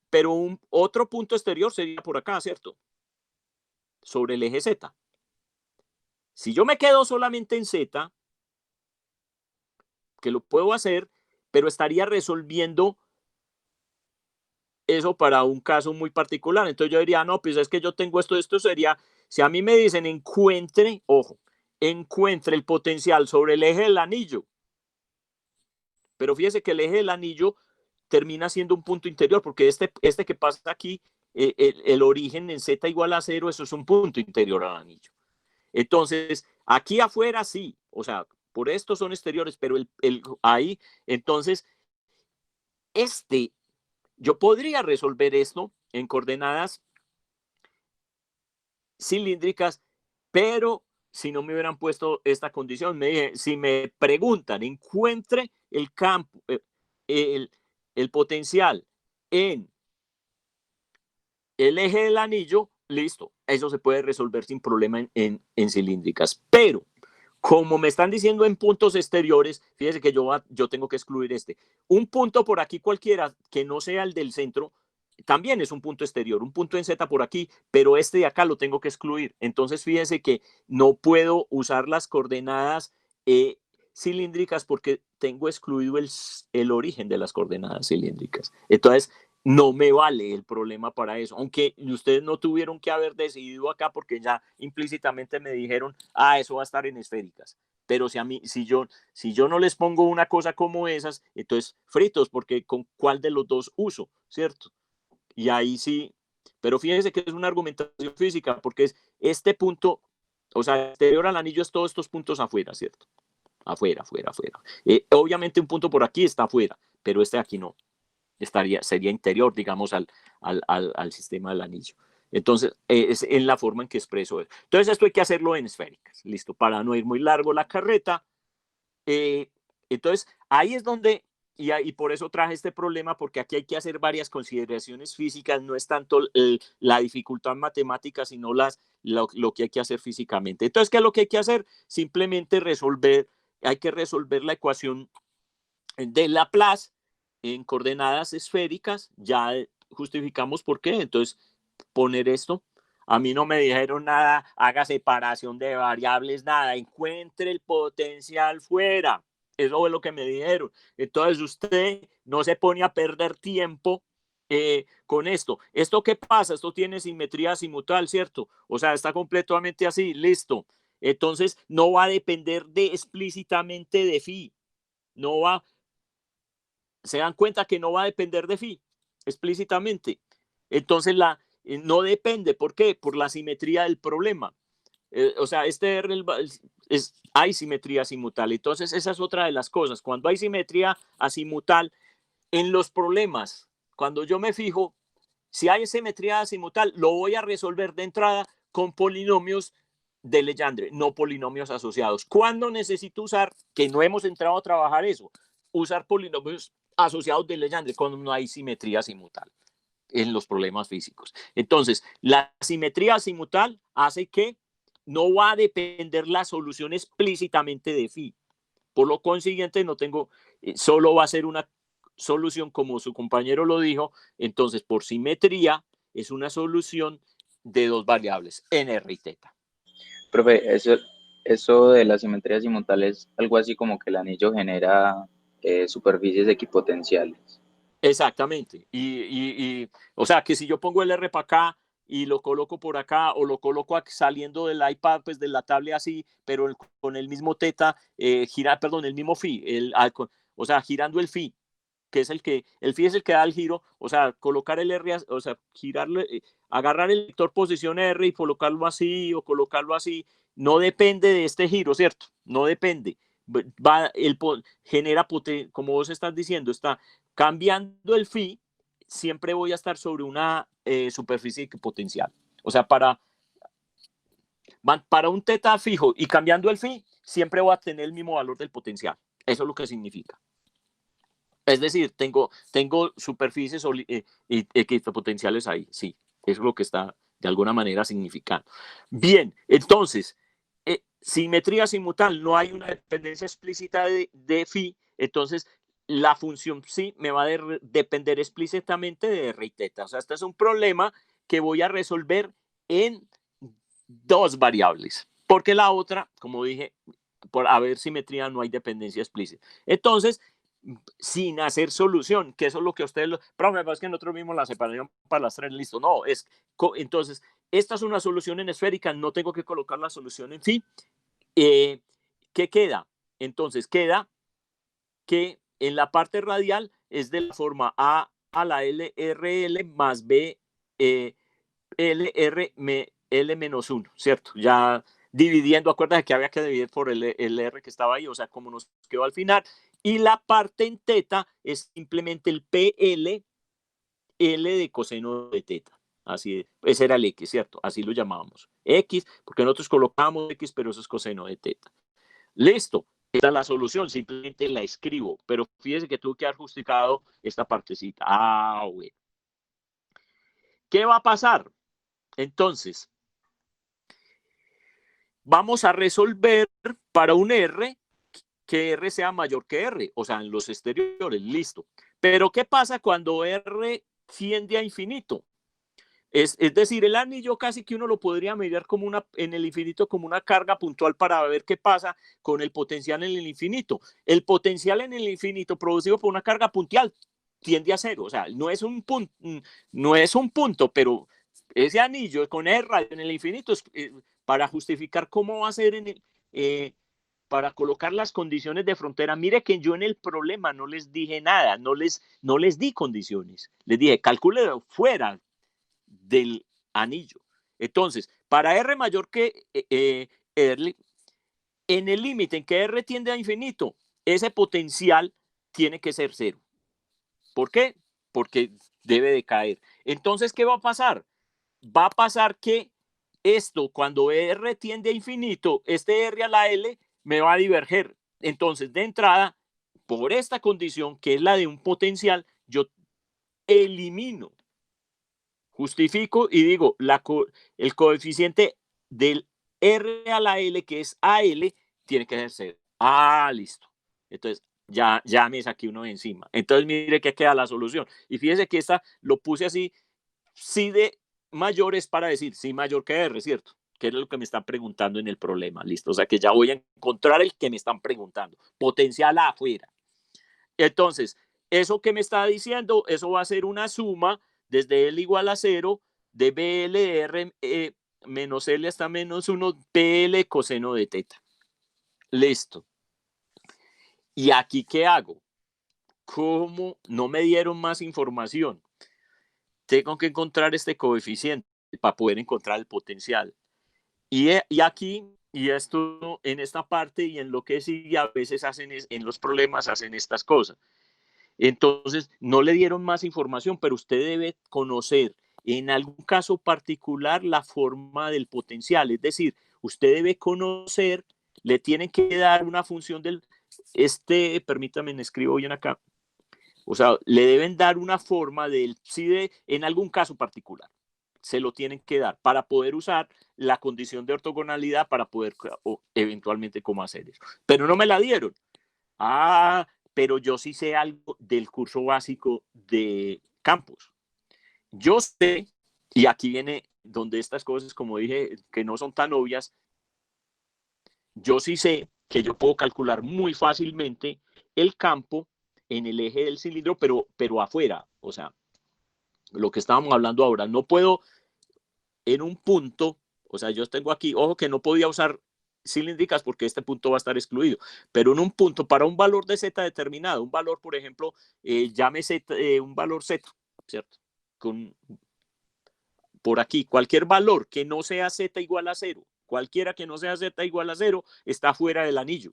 pero otro punto exterior sería por acá, ¿cierto? Sobre el eje Z. Si yo me quedo solamente en Z, que lo puedo hacer, pero estaría resolviendo eso para un caso muy particular. Entonces yo diría, no, pues es que yo tengo esto sería, si a mí me dicen encuentre el potencial sobre el eje del anillo, pero fíjese que el eje del anillo termina siendo un punto interior, porque este que pasa aquí, el origen en Z igual a 0, eso es un punto interior al anillo. Entonces, aquí afuera sí, o sea, por esto son exteriores, pero ahí, entonces, yo podría resolver esto en coordenadas cilíndricas, pero si no me hubieran puesto esta condición, si me preguntan, encuentre el campo, el potencial en el eje del anillo, listo, eso se puede resolver sin problema en cilíndricas. Pero Como me están diciendo en puntos exteriores, fíjese que yo tengo que excluir este. Un punto por aquí cualquiera que no sea el del centro, también es un punto exterior, un punto en Z por aquí, pero este de acá lo tengo que excluir. Entonces fíjense que no puedo usar las coordenadas cilíndricas porque tengo excluido el origen de las coordenadas cilíndricas. Entonces no me vale el problema para eso, aunque ustedes no tuvieron que haber decidido acá porque ya implícitamente me dijeron, eso va a estar en esféricas. Pero si yo no les pongo una cosa como esas, entonces fritos, porque con cuál de los dos uso, ¿cierto? Y ahí sí, pero fíjense que es una argumentación física, porque es este punto, o sea, exterior al anillo es todos estos puntos afuera, ¿cierto? Afuera, afuera, afuera. Obviamente un punto por aquí está afuera, pero este aquí no. Sería interior, digamos, al sistema del anillo. Entonces, es en la forma en que expreso eso. Entonces, esto hay que hacerlo en esféricas, listo, para no ir muy largo la carreta. Entonces, ahí es donde, y por eso traje este problema, porque aquí hay que hacer varias consideraciones físicas, no es tanto la dificultad matemática, sino lo que hay que hacer físicamente. Entonces, ¿qué es lo que hay que hacer? Simplemente hay que resolver la ecuación de Laplace en coordenadas esféricas, ya justificamos por qué, entonces poner esto. A mí no me dijeron nada, haga separación de variables, nada, encuentre el potencial fuera. Eso es lo que me dijeron. Entonces usted no se pone a perder tiempo con esto. ¿Esto qué pasa? Esto tiene simetría azimutal, ¿cierto? O sea, está completamente así, listo. Entonces no va a depender explícitamente de phi. No va, se dan cuenta que no va a depender de phi explícitamente. Entonces no depende. ¿Por qué? Por la simetría del problema. O sea, hay simetría azimutal. Entonces, esa es otra de las cosas. Cuando hay simetría azimutal en los problemas, cuando yo me fijo, si hay simetría azimutal, lo voy a resolver de entrada con polinomios de Legendre, no polinomios asociados. ¿Cuándo necesito usar, que no hemos entrado a trabajar eso, usar polinomios asociados de Legendre? Cuando no hay simetría azimutal en los problemas físicos. Entonces, la simetría azimutal hace que no va a depender la solución explícitamente de phi. Por lo consiguiente, no tengo, solo va a ser una solución como su compañero lo dijo. Entonces, por simetría, es una solución de dos variables, nr y teta. Profe, eso de la simetría azimutal es algo así como que el anillo genera superficies equipotenciales. Exactamente. O sea, que si yo pongo el R para acá y lo coloco por acá o lo coloco saliendo del iPad, pues de la tablet así, pero con el mismo teta, el mismo phi, o sea, girando el phi, que es el phi es el que da el giro, o sea, colocar el R, o sea, girarlo, agarrar el vector posición R y colocarlo así o colocarlo así, no depende de este giro, ¿cierto? No depende. Genera, como vos estás diciendo, está cambiando el phi, siempre voy a estar sobre una superficie potencial. O sea, para un teta fijo y cambiando el phi, siempre voy a tener el mismo valor del potencial. Eso es lo que significa. Es decir, tengo superficies equipotenciales ahí, sí. Eso es lo que está de alguna manera significando. Bien, entonces, simetría azimutal, no hay una dependencia explícita de phi, entonces la función psi me va a depender explícitamente de r y teta. O sea, este es un problema que voy a resolver en dos variables, porque la otra, como dije, por haber simetría no hay dependencia explícita. Entonces, sin hacer solución, que eso es lo que ustedes, profe, es que nosotros mismos la separación para las tres, listo, no, entonces, esta es una solución en esférica, no tengo que colocar la solución en phi. ¿Qué queda? Entonces, queda que en la parte radial es de la forma A a la LRL más B LR L menos 1, ¿cierto? Ya dividiendo, acuérdate que había que dividir por el R que estaba ahí, o sea, como nos quedó al final. Y la parte en teta es simplemente el PL, L de coseno de teta. Así, ese era el X, ¿cierto? Así lo llamábamos. X, porque nosotros colocábamos X, pero eso es coseno de teta. Listo. Esta es la solución, simplemente la escribo. Pero fíjese que tuve que haber justificado esta partecita. Bueno. ¿Qué va a pasar? Entonces, vamos a resolver para un R que R sea mayor que R, o sea, en los exteriores, listo. Pero ¿qué pasa cuando R tiende a infinito? Es decir, el anillo casi que uno lo podría medir como en el infinito como una carga puntual para ver qué pasa con el potencial en el infinito. El potencial en el infinito producido por una carga puntual tiende a cero, o sea, no es un punto, pero ese anillo con R en el infinito es para justificar cómo va a ser para colocar las condiciones de frontera. Mire que yo en el problema no les dije nada, no les di condiciones. Les dije, calcule fuera del anillo. Entonces, para R mayor que R, en el límite en que R tiende a infinito, ese potencial tiene que ser cero. ¿Por qué? Porque debe de caer. Entonces, ¿qué va a pasar? Va a pasar que esto, cuando R tiende a infinito, este R a la L me va a diverger. Entonces, de entrada, por esta condición, que es la de un potencial, yo elimino, justifico y digo, el coeficiente del R a la L, que es AL, tiene que ser cero. Ah, listo. Entonces, ya me saqué uno de encima. Entonces, mire que queda la solución. Y fíjese que esta lo puse así, sí de mayor es para decir sí mayor que R, ¿cierto? Que es lo que me están preguntando en el problema, listo. O sea que ya voy a encontrar el que me están preguntando. Potencial afuera. Entonces, eso que me está diciendo, eso va a ser una suma desde L igual a 0 de BLR menos L hasta menos 1 PL coseno de teta. Listo. ¿Y aquí qué hago? ¿Cómo no me dieron más información? Tengo que encontrar este coeficiente para poder encontrar el potencial. Y aquí, y esto en esta parte y en lo que sigue, a veces en los problemas hacen estas cosas. Entonces, no le dieron más información, pero usted debe conocer en algún caso particular la forma del potencial. Es decir, usted debe conocer, le tienen que dar una función permítame, me escribo bien acá. O sea, le deben dar una forma en algún caso particular. Se lo tienen que dar para poder usar la condición de ortogonalidad para poder eventualmente cómo hacer eso. Pero no me la dieron. Ah, pero yo sí sé algo del curso básico de campos. Yo sé, y aquí viene donde estas cosas, como dije, que no son tan obvias, yo sí sé que yo puedo calcular muy fácilmente el campo en el eje del cilindro, pero afuera. O sea, lo que estábamos hablando ahora, no puedo en un punto, o sea, yo tengo aquí, ojo que no podía usar cilíndricas porque este punto va a estar excluido, pero en un punto para un valor de z determinado, un valor, por ejemplo, llámese un valor z, ¿cierto? Por aquí, cualquier valor que no sea z igual a 0, cualquiera que no sea z igual a 0, está fuera del anillo.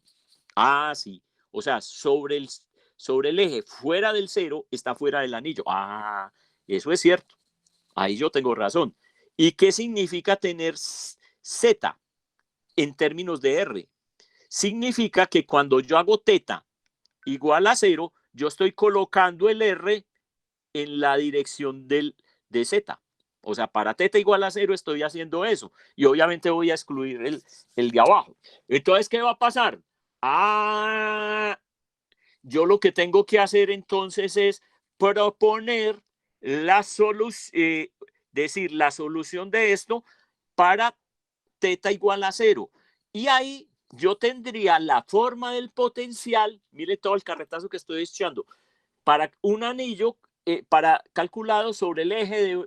Ah, sí, o sea, sobre el eje fuera del 0 está fuera del anillo. Ah, eso es cierto. Ahí yo tengo razón. ¿Y qué significa tener Z en términos de R? Significa que cuando yo hago teta igual a 0, yo estoy colocando el R en la dirección de Z. O sea, para teta igual a 0 estoy haciendo eso. Y obviamente voy a excluir el de abajo. Entonces, ¿qué va a pasar? Ah, yo lo que tengo que hacer entonces es proponer la solución, decir la solución de esto para teta igual a 0. Y ahí yo tendría la forma del potencial, mire todo el carretazo que estoy echando, para un anillo, para calculado sobre el eje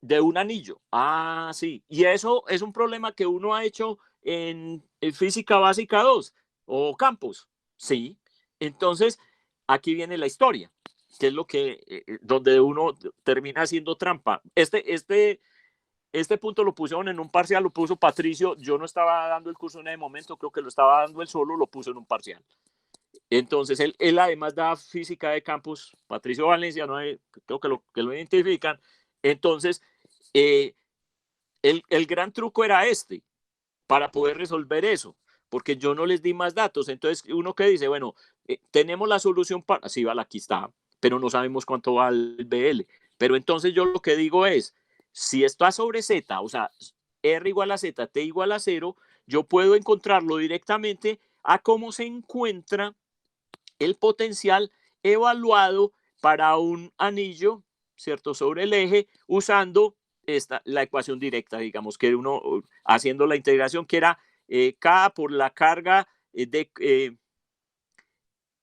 de un anillo. Ah, sí. Y eso es un problema que uno ha hecho en física básica 2 o campos. Sí. Entonces, aquí viene la historia, que es lo que, donde uno termina haciendo trampa. Este punto lo pusieron en un parcial, lo puso Patricio. Yo no estaba dando el curso en ese momento, creo que lo estaba dando él solo, lo puso en un parcial. Entonces, él además da física de campus, Patricio Valencia, no hay, creo que lo identifican. Entonces, el gran truco era para poder resolver eso, porque yo no les di más datos. Entonces, uno que dice, bueno, tenemos la solución para, sí, vale, aquí está, pero no sabemos cuánto va el BL. Pero entonces yo lo que digo es, si está sobre Z, o sea, R igual a Z, T igual a 0, yo puedo encontrarlo directamente a cómo se encuentra el potencial evaluado para un anillo, ¿cierto? Sobre el eje, usando la ecuación directa, digamos, que uno haciendo la integración, que era K por la carga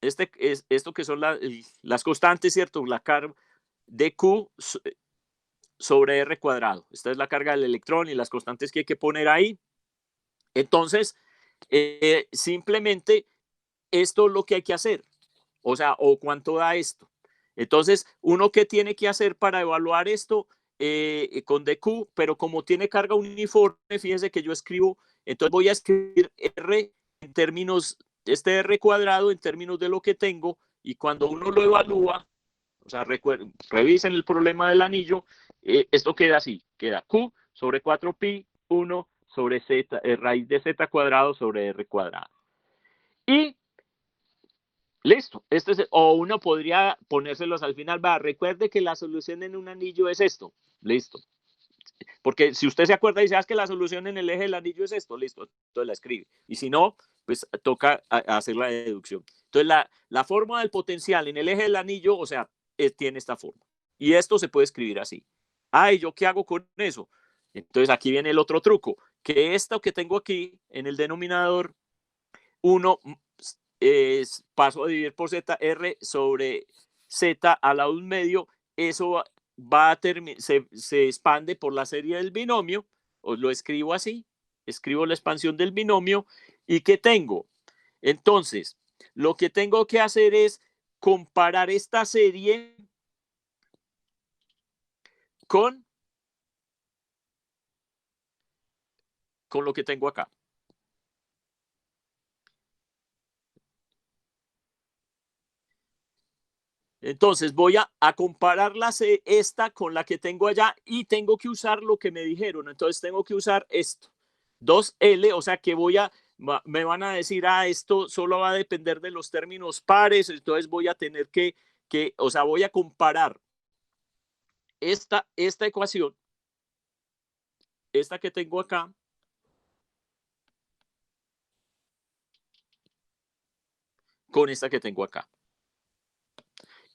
esto que son las constantes, ¿cierto? La carga de Q sobre R cuadrado. Esta es la carga del electrón y las constantes que hay que poner ahí. Entonces, simplemente esto es lo que hay que hacer. O sea, o cuánto da esto. Entonces, uno que tiene que hacer para evaluar esto con DQ, pero como tiene carga uniforme, fíjense que yo escribo, entonces voy a escribir R en términos, este R cuadrado en términos de lo que tengo, y cuando uno lo evalúa, o sea, revisen el problema del anillo, esto queda así, queda Q sobre 4pi, 1 sobre z, raíz de z cuadrado sobre R cuadrado. Y listo. O uno podría ponérselos al final. Va, recuerde que la solución en un anillo es esto. Listo. Porque si usted se acuerda y dice que la solución en el eje del anillo es esto, listo. Entonces la escribe. Y si no, pues toca hacer la deducción. Entonces la forma del potencial en el eje del anillo, o sea, tiene esta forma. Y esto se puede escribir así. ¿Y yo qué hago con eso? Entonces aquí viene el otro truco. Que esto que tengo aquí en el denominador, uno paso a dividir por z, r sobre z a la 1/2, eso va a se expande por la serie del binomio, os lo escribo así, escribo la expansión del binomio, ¿y qué tengo? Entonces, lo que tengo que hacer es comparar esta serie con lo que tengo acá. Entonces voy a comparar esta con la que tengo allá y tengo que usar lo que me dijeron. Entonces tengo que usar esto, 2L, o sea que me van a decir, esto solo va a depender de los términos pares, entonces voy a tener o sea, voy a comparar esta ecuación, esta que tengo acá, con esta que tengo acá.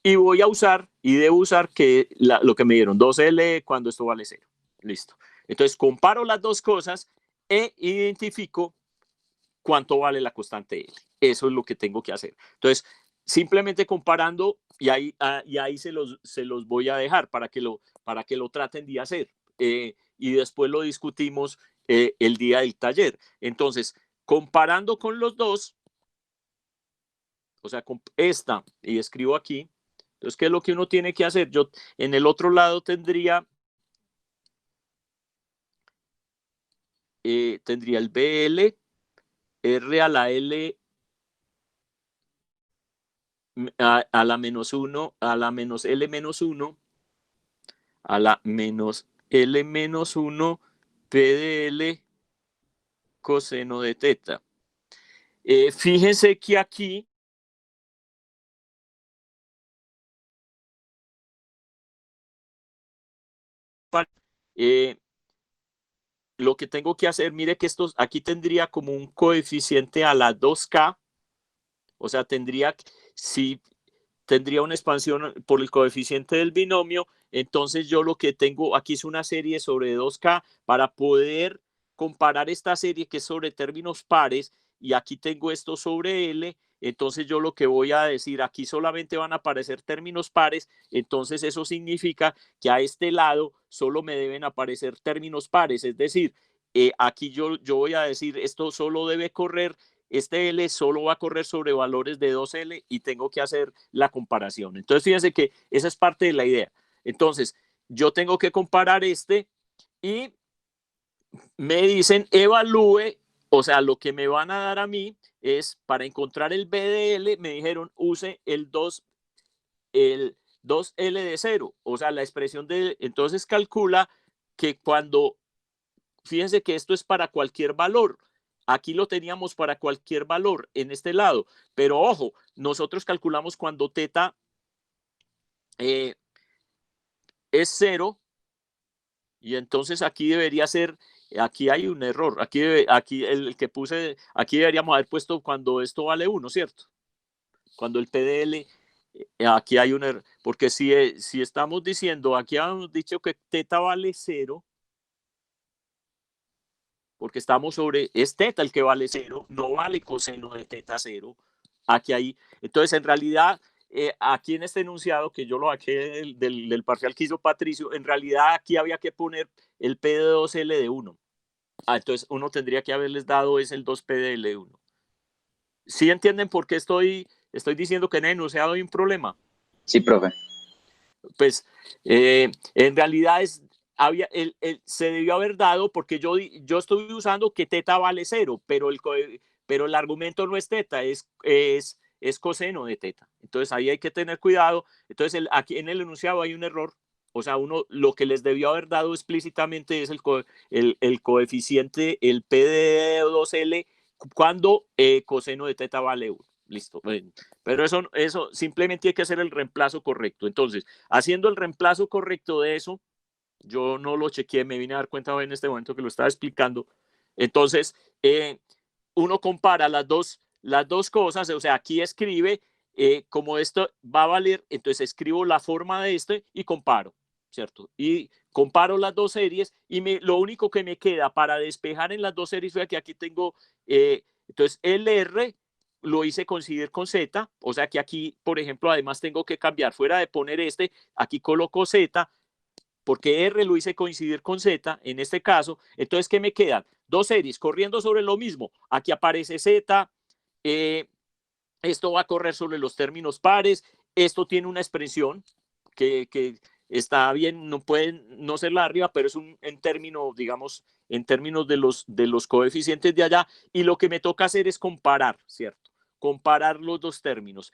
Y voy a usar, y debo usar lo que me dieron, 2L cuando esto vale 0. Listo. Entonces comparo las dos cosas e identifico cuánto vale la constante L. Eso es lo que tengo que hacer. Entonces, simplemente comparando, y ahí se los voy a dejar para que lo traten de hacer. Y después lo discutimos el día del taller. Entonces, comparando con los dos, o sea, con esta, y escribo aquí, entonces, ¿qué es lo que uno tiene que hacer? Yo en el otro lado tendría el BL, R a la L a la menos 1, a la menos L menos 1, a la menos L menos 1, P de L coseno de teta. Fíjense que aquí lo que tengo que hacer, mire que aquí tendría como un coeficiente a la 2K, o sea, tendría una expansión por el coeficiente del binomio, entonces yo lo que tengo aquí es una serie sobre 2K para poder comparar esta serie que es sobre términos pares, y aquí tengo esto sobre L, entonces yo lo que voy a decir, aquí solamente van a aparecer términos pares, entonces eso significa que a este lado solo me deben aparecer términos pares, es decir, aquí yo voy a decir, esto solo debe correr, este L solo va a correr sobre valores de 2L y tengo que hacer la comparación. Entonces, fíjense que esa es parte de la idea. Entonces, yo tengo que comparar y me dicen evalúe, o sea, lo que me van a dar a mí es para encontrar el B de L, me dijeron use el 2L de 0, o sea, la expresión de, entonces calcula que fíjense que esto es para cualquier valor. Aquí lo teníamos para cualquier valor en este lado, pero ojo, nosotros calculamos cuando teta es 0, y entonces aquí debería ser aquí hay un error. Aquí el que puse, aquí deberíamos haber puesto cuando esto vale 1, ¿cierto? Cuando el PDL, aquí hay un error. Porque si estamos diciendo, aquí habíamos dicho que teta vale 0, porque estamos sobre, es teta el que vale 0, no vale coseno de teta 0. Aquí hay, entonces en realidad, aquí en este enunciado, que yo lo saqué del parcial que hizo Patricio, en realidad aquí había que poner el P de 2L de 1. Entonces uno tendría que haberles dado es el 2P de L1. ¿Sí entienden por qué estoy diciendo que en el enunciado hay un problema? Sí, profe. Pues en realidad se debió haber dado porque yo estoy usando que teta vale 0, pero el argumento no es teta, es coseno de teta. Entonces ahí hay que tener cuidado. Entonces aquí en el enunciado hay un error. O sea, lo que les debió haber dado explícitamente es el coeficiente, el P de 2L, cuando coseno de teta vale 1. Listo. Pero eso simplemente hay que hacer el reemplazo correcto. Entonces, haciendo el reemplazo correcto de eso, yo no lo chequeé, me vine a dar cuenta en este momento que lo estaba explicando. Entonces, uno compara las dos cosas, o sea, aquí escribe, como esto va a valer, entonces escribo la forma de este y comparo, ¿cierto? Y comparo las dos series y lo único que me queda para despejar en las dos series fue que aquí tengo, entonces LR lo hice coincidir con Z, o sea que aquí, por ejemplo, además tengo que cambiar, fuera de poner aquí coloco Z, porque R lo hice coincidir con Z en este caso. Entonces, ¿qué me quedan? Dos series corriendo sobre lo mismo. Aquí aparece Z, esto va a correr sobre los términos pares, esto tiene una expresión que está bien, no puede no ser la arriba, pero es en términos, digamos, en términos de los coeficientes de allá, y lo que me toca hacer es comparar, ¿cierto? Comparar los dos términos.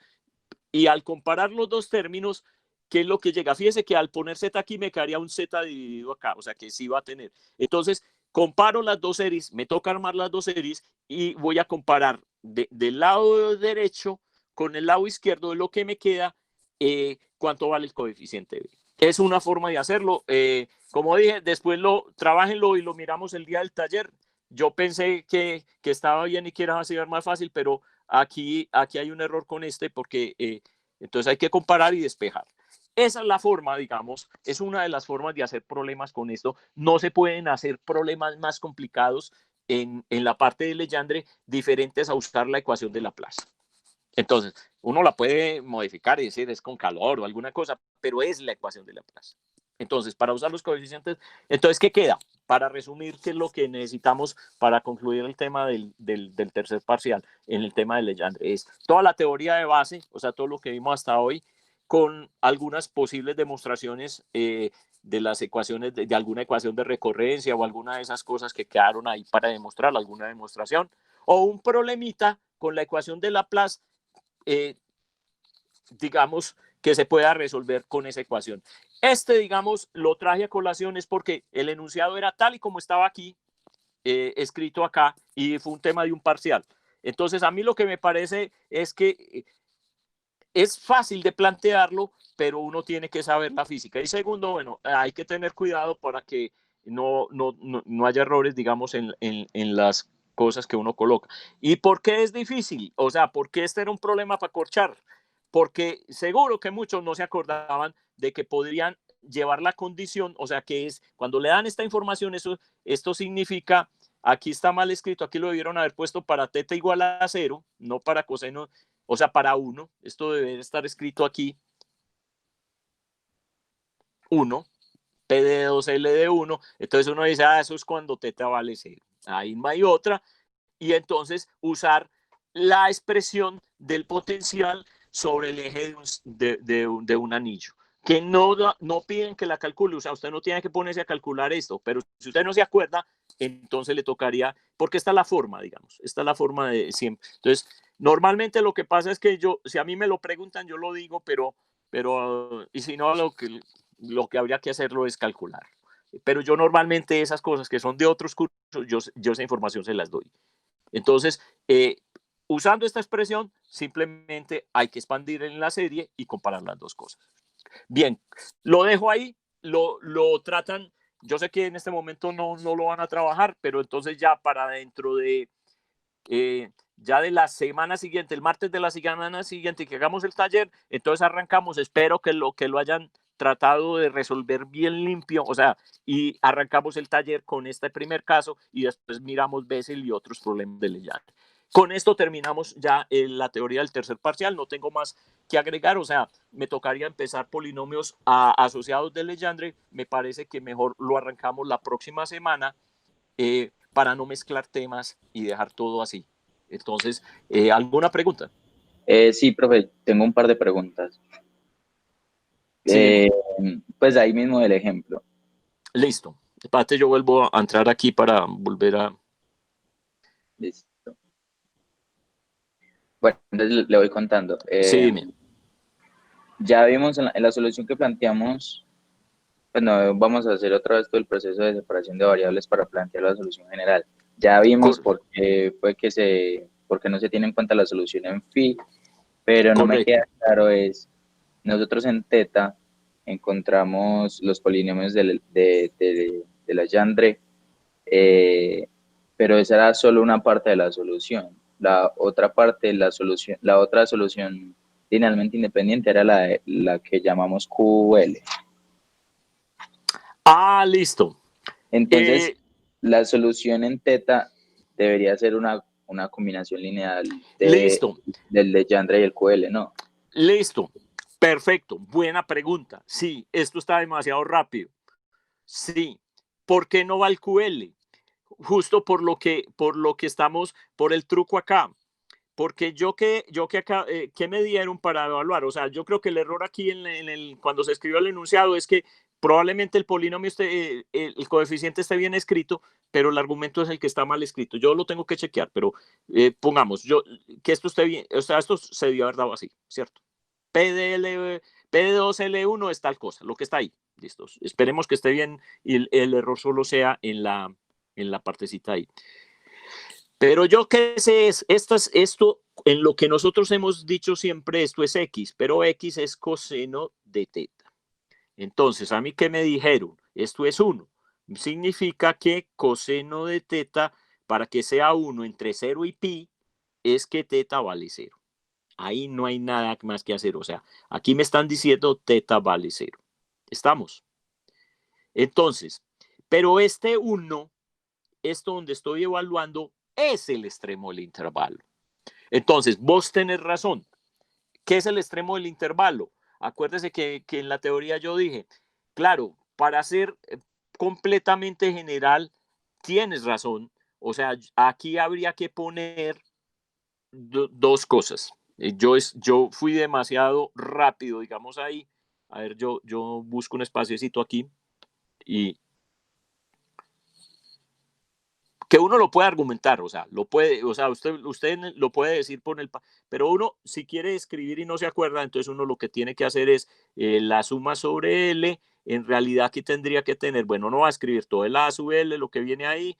Y al comparar los dos términos, ¿qué es lo que llega? Fíjese que al poner Z aquí me quedaría un Z dividido acá, o sea que sí va a tener. Entonces, comparo las dos series, me toca armar las dos series y voy a comparar del lado derecho con el lado izquierdo de lo que me queda, cuánto vale el coeficiente B. Es una forma de hacerlo. Como dije, después trabajenlo y lo miramos el día del taller. Yo pensé que estaba bien y que era así más fácil, pero aquí hay un error con porque entonces hay que comparar y despejar. Esa es la forma, digamos, es una de las formas de hacer problemas con esto. No se pueden hacer problemas más complicados en la parte de Legendre diferentes a usar la ecuación de Laplace. Entonces, uno la puede modificar y decir es con calor o alguna cosa, pero es la ecuación de Laplace. Entonces, para usar los coeficientes, entonces, ¿qué queda? Para resumir, ¿qué es lo que necesitamos para concluir el tema del tercer parcial en el tema de Legendre? Es toda la teoría de base, o sea, todo lo que vimos hasta hoy, con algunas posibles demostraciones de las ecuaciones, de alguna ecuación de recurrencia o alguna de esas cosas que quedaron ahí para demostrar, alguna demostración, o un problemita con la ecuación de Laplace, digamos, que se pueda resolver con esa ecuación. Digamos, lo traje a colación es porque el enunciado era tal y como estaba aquí, escrito acá, y fue un tema de un parcial. Entonces, a mí lo que me parece es que es fácil de plantearlo, pero uno tiene que saber la física. Y segundo, bueno, hay que tener cuidado para que no haya errores, digamos, en las cosas que uno coloca. ¿Y por qué es difícil? O sea, ¿por qué este era un problema para corchar? Porque seguro que muchos no se acordaban de que podrían llevar la condición, o sea, que es cuando le dan esta información, esto significa, aquí está mal escrito, aquí lo debieron haber puesto para teta igual a 0, no para coseno, o sea, para 1, esto debe estar escrito aquí, 1, P de 2L de 1, entonces uno dice, eso es cuando teta vale 0, ahí no hay otra, y entonces usar la expresión del potencial sobre el eje de un anillo, que no piden que la calcule, o sea, usted no tiene que ponerse a calcular esto, pero si usted no se acuerda, entonces le tocaría, porque esta es la forma, digamos, esta es la forma de siempre. Entonces, normalmente lo que pasa es que si a mí me lo preguntan, yo lo digo, pero y si no, lo que habría que hacerlo es calcular. Pero yo normalmente esas cosas que son de otros cursos, yo esa información se las doy. Entonces, usando esta expresión, simplemente hay que expandir en la serie y comparar las dos cosas. Bien, lo dejo ahí, lo tratan yo sé que en este momento no lo van a trabajar, pero entonces ya para dentro de, ya de la semana siguiente, el martes de la semana siguiente que hagamos el taller, entonces arrancamos, espero que lo hayan tratado de resolver bien limpio, o sea, y arrancamos el taller con este primer caso y después miramos Bessel y otros problemas de Legendre. Con esto terminamos ya la teoría del tercer parcial, no tengo más que agregar, o sea, me tocaría empezar polinomios asociados de Legendre, me parece que mejor lo arrancamos la próxima semana para no mezclar temas y dejar todo así. Entonces, ¿alguna pregunta? Sí, profe, tengo un par de preguntas. Sí, dime. Pues ahí mismo el ejemplo. Listo. Espérate, yo vuelvo a entrar aquí para volver a... Listo. Bueno, entonces le voy contando. Sí, dime. Ya vimos en la solución que planteamos, pues no vamos a hacer otra vez todo el proceso de separación de variables para plantear la solución general. Ya vimos Cor por qué fue porque no se tiene en cuenta la solución en phi, pero no me queda correcto. claro es, nosotros en teta encontramos los polinomios de Legendre, pero esa era solo una parte de la solución. La otra parte, la otra solución linealmente independiente era la que llamamos QL. Ah, listo. Entonces, Eh, la solución en teta debería ser una combinación lineal listo. del Legendre y el QL, ¿no? Listo. Perfecto. Buena pregunta. Sí, esto está demasiado rápido. Sí. ¿Por qué no va el QL? Justo por lo que estamos, por el truco acá. Porque yo que acá, ¿qué me dieron para evaluar? O sea, yo creo que el error aquí cuando se escribió el enunciado es que probablemente el polinomio esté, el coeficiente esté bien escrito, pero el argumento es el que está mal escrito. Yo lo tengo que chequear, pero pongamos, que esto esté bien, o sea, esto se debió haber dado así, ¿cierto? PDL, PD2L1 es tal cosa, lo que está ahí. Listo. Esperemos que esté bien y el error solo sea en la partecita ahí. Pero yo qué sé, esto, en lo que nosotros hemos dicho siempre, esto es X, pero X es coseno de teta. Entonces, a mí qué me dijeron, esto es 1. Significa que coseno de teta, para que sea 1 entre 0 y pi, es que teta vale 0. Ahí no hay nada más que hacer. O sea, aquí me están diciendo teta vale 0. ¿Estamos? Entonces, pero este 1, esto donde estoy evaluando, es el extremo del intervalo. Entonces, vos tenés razón. ¿Qué es el extremo del intervalo? Acuérdese que en la teoría yo dije, claro, para ser completamente general, tienes razón. O sea, aquí habría que poner dos cosas. Yo fui demasiado rápido, digamos ahí. A ver, yo busco un espaciocito aquí y, que uno lo puede argumentar, o sea, lo puede, o sea, usted lo puede decir por el, pero uno si quiere escribir y no se acuerda, entonces uno lo que tiene que hacer es la suma sobre L, en realidad aquí tendría que tener, bueno, no va a escribir todo el A sub L, lo que viene ahí,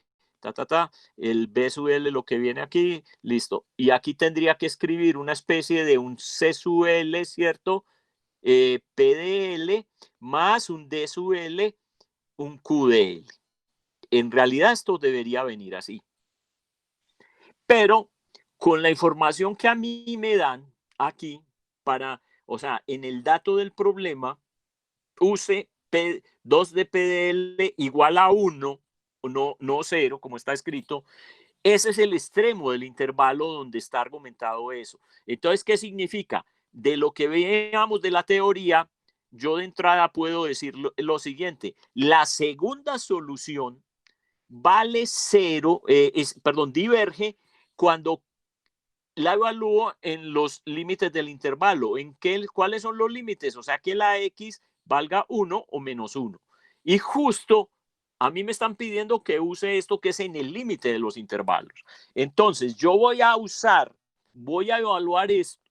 el B sub L, lo que viene aquí, listo, y aquí tendría que escribir una especie de un C sub L, ¿cierto? P de L más un D sub L, un Q de L. En realidad esto debería venir así. Pero con la información que a mí me dan aquí, o sea, en el dato del problema, use 2 de PDL igual a 1, no 0, como está escrito, ese es el extremo del intervalo donde está argumentado eso. Entonces, ¿qué significa? De lo que veamos de la teoría, yo de entrada puedo decir lo siguiente, la segunda solución vale 0, perdón, diverge cuando la evalúo en los límites del intervalo. ¿Cuáles son los límites? O sea, que la X valga 1 o menos 1. Y justo a mí me están pidiendo que use esto que es en el límite de los intervalos. Entonces, yo voy a evaluar esto.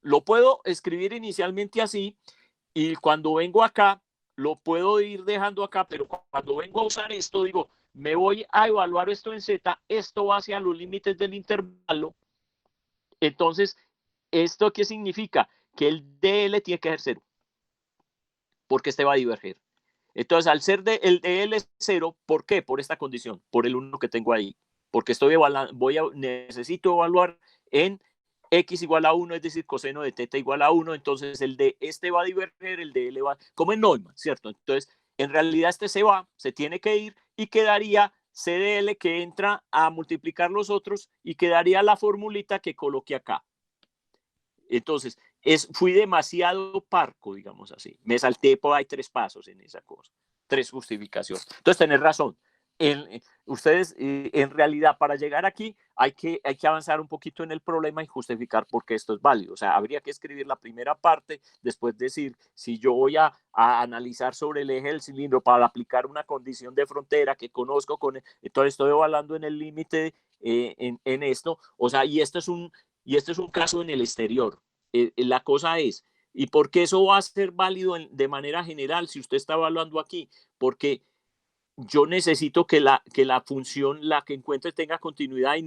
Lo puedo escribir inicialmente así y cuando vengo acá, lo puedo ir dejando acá, pero cuando vengo a usar esto, digo, me voy a evaluar esto en Z, esto va hacia los límites del intervalo. Entonces, ¿esto qué significa? Que el DL tiene que ser 0, porque este va a diverger. Entonces, al ser el DL 0, ¿por qué? Por esta condición, por el 1 que tengo ahí. Porque necesito evaluar en x igual a 1, es decir, coseno de teta igual a 1, entonces el de este va a diverger, el de L va, como en Neumann, ¿cierto? Entonces, en realidad este se tiene que ir y quedaría C de L que entra a multiplicar los otros y quedaría la formulita que coloqué acá. Entonces, fui demasiado parco, digamos así. Me salté por ahí 3 pasos en esa cosa, 3 justificaciones. Entonces, tenés razón. Ustedes, en realidad, para llegar aquí, hay que avanzar un poquito en el problema y justificar por qué esto es válido. O sea, habría que escribir la primera parte, después decir, si yo voy a analizar sobre el eje del cilindro para aplicar una condición de frontera que conozco, entonces estoy evaluando en el límite en esto. O sea, y esto es un caso en el exterior. La cosa es, ¿y por qué eso va a ser válido de manera general si usted está evaluando aquí? Porque yo necesito que la función, la que encuentre, tenga continuidad y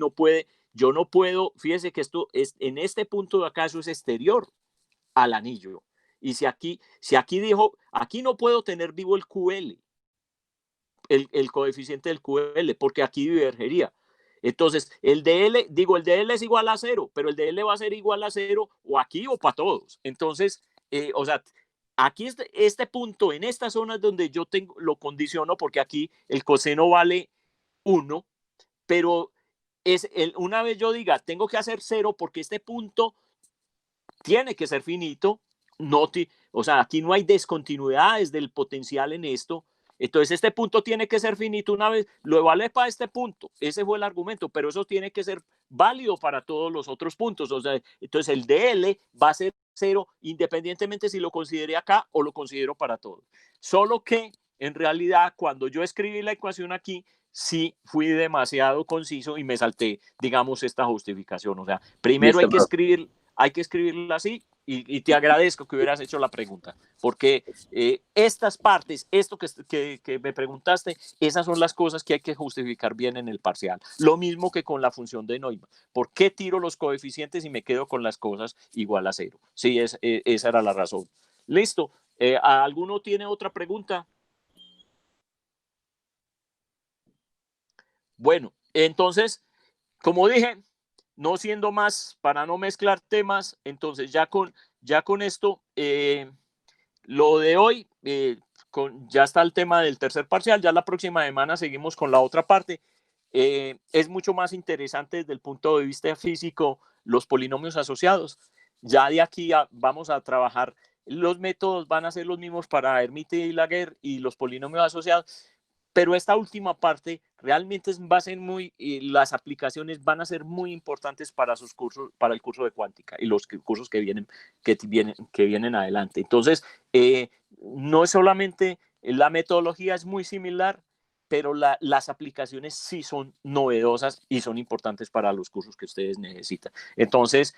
yo no puedo, fíjese que esto es, en este punto de acá, eso es exterior al anillo. Y si aquí dijo, aquí no puedo tener vivo el QL, el coeficiente del QL, porque aquí divergería. Entonces, el DL es igual a 0, pero el DL va a ser igual a 0 o aquí o para todos. Entonces, o sea, aquí este punto, en esta zona es donde yo lo condiciono, porque aquí el coseno vale 1, pero una vez yo diga, tengo que hacer 0 porque este punto tiene que ser finito, o sea, aquí no hay descontinuidades del potencial en esto. Entonces, este punto tiene que ser finito una vez, lo evalué para este punto, ese fue el argumento, pero eso tiene que ser válido para todos los otros puntos. O sea, entonces el DL va a ser 0 independientemente si lo considere acá o lo considero para todos. Solo que, en realidad, cuando yo escribí la ecuación aquí, sí fui demasiado conciso y me salté, digamos, esta justificación. O sea, primero Listo, hay que escribirla así y te agradezco que hubieras hecho la pregunta, porque estas partes, esto que me preguntaste, esas son las cosas que hay que justificar bien en el parcial. Lo mismo que con la función de Neumann. ¿Por qué tiro los coeficientes y me quedo con las cosas igual a 0? Sí, esa era la razón. Listo. ¿Alguno tiene otra pregunta? Bueno, entonces, como dije, no siendo más, para no mezclar temas, entonces ya con esto, lo de hoy, ya está el tema del tercer parcial, ya la próxima semana seguimos con la otra parte. Es mucho más interesante desde el punto de vista físico los polinomios asociados. Ya de aquí vamos a trabajar, los métodos van a ser los mismos para Hermite y Laguerre y los polinomios asociados, pero esta última parte realmente va a ser las aplicaciones van a ser muy importantes para sus cursos, para el curso de cuántica y los cursos que vienen adelante. Entonces, no es solamente la metodología es muy similar, pero las aplicaciones sí son novedosas y son importantes para los cursos que ustedes necesitan. Entonces,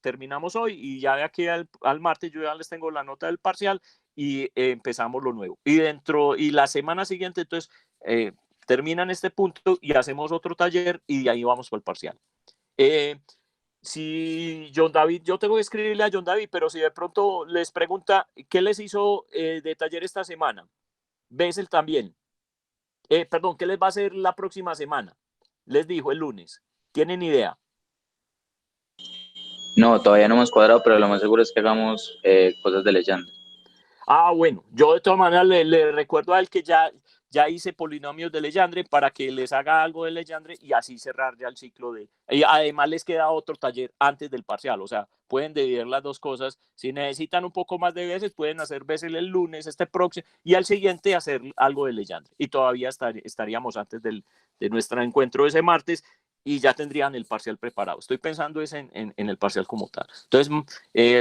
terminamos hoy y ya de aquí al martes yo ya les tengo la nota del parcial y empezamos lo nuevo. Y la semana siguiente, entonces, terminan este punto y hacemos otro taller y de ahí vamos para el parcial. Si John David, yo tengo que escribirle a John David, pero si de pronto les pregunta qué les hizo de taller esta semana, Bessel también. Perdón, ¿qué les va a hacer la próxima semana? Les dijo el lunes. ¿Tienen idea? No, todavía no hemos cuadrado, pero lo más seguro es que hagamos cosas de leyenda. Bueno, yo de todas maneras le recuerdo a él que ya hice polinomios de Legendre para que les haga algo de Legendre y así cerrar ya el ciclo y además les queda otro taller antes del parcial, o sea, pueden dividir las dos cosas. Si necesitan un poco más de veces, pueden hacer veces el lunes, este próximo, y al siguiente hacer algo de Legendre. Y todavía estaríamos antes de nuestro encuentro ese martes y ya tendrían el parcial preparado. Estoy pensando en el parcial como tal. Entonces,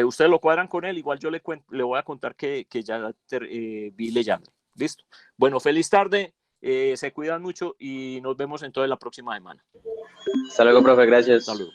ustedes lo cuadran con él, igual yo le voy a contar que ya vi Legendre. Listo. Bueno, feliz tarde, se cuidan mucho y nos vemos entonces la próxima semana. Hasta luego, profe, gracias. Hasta luego.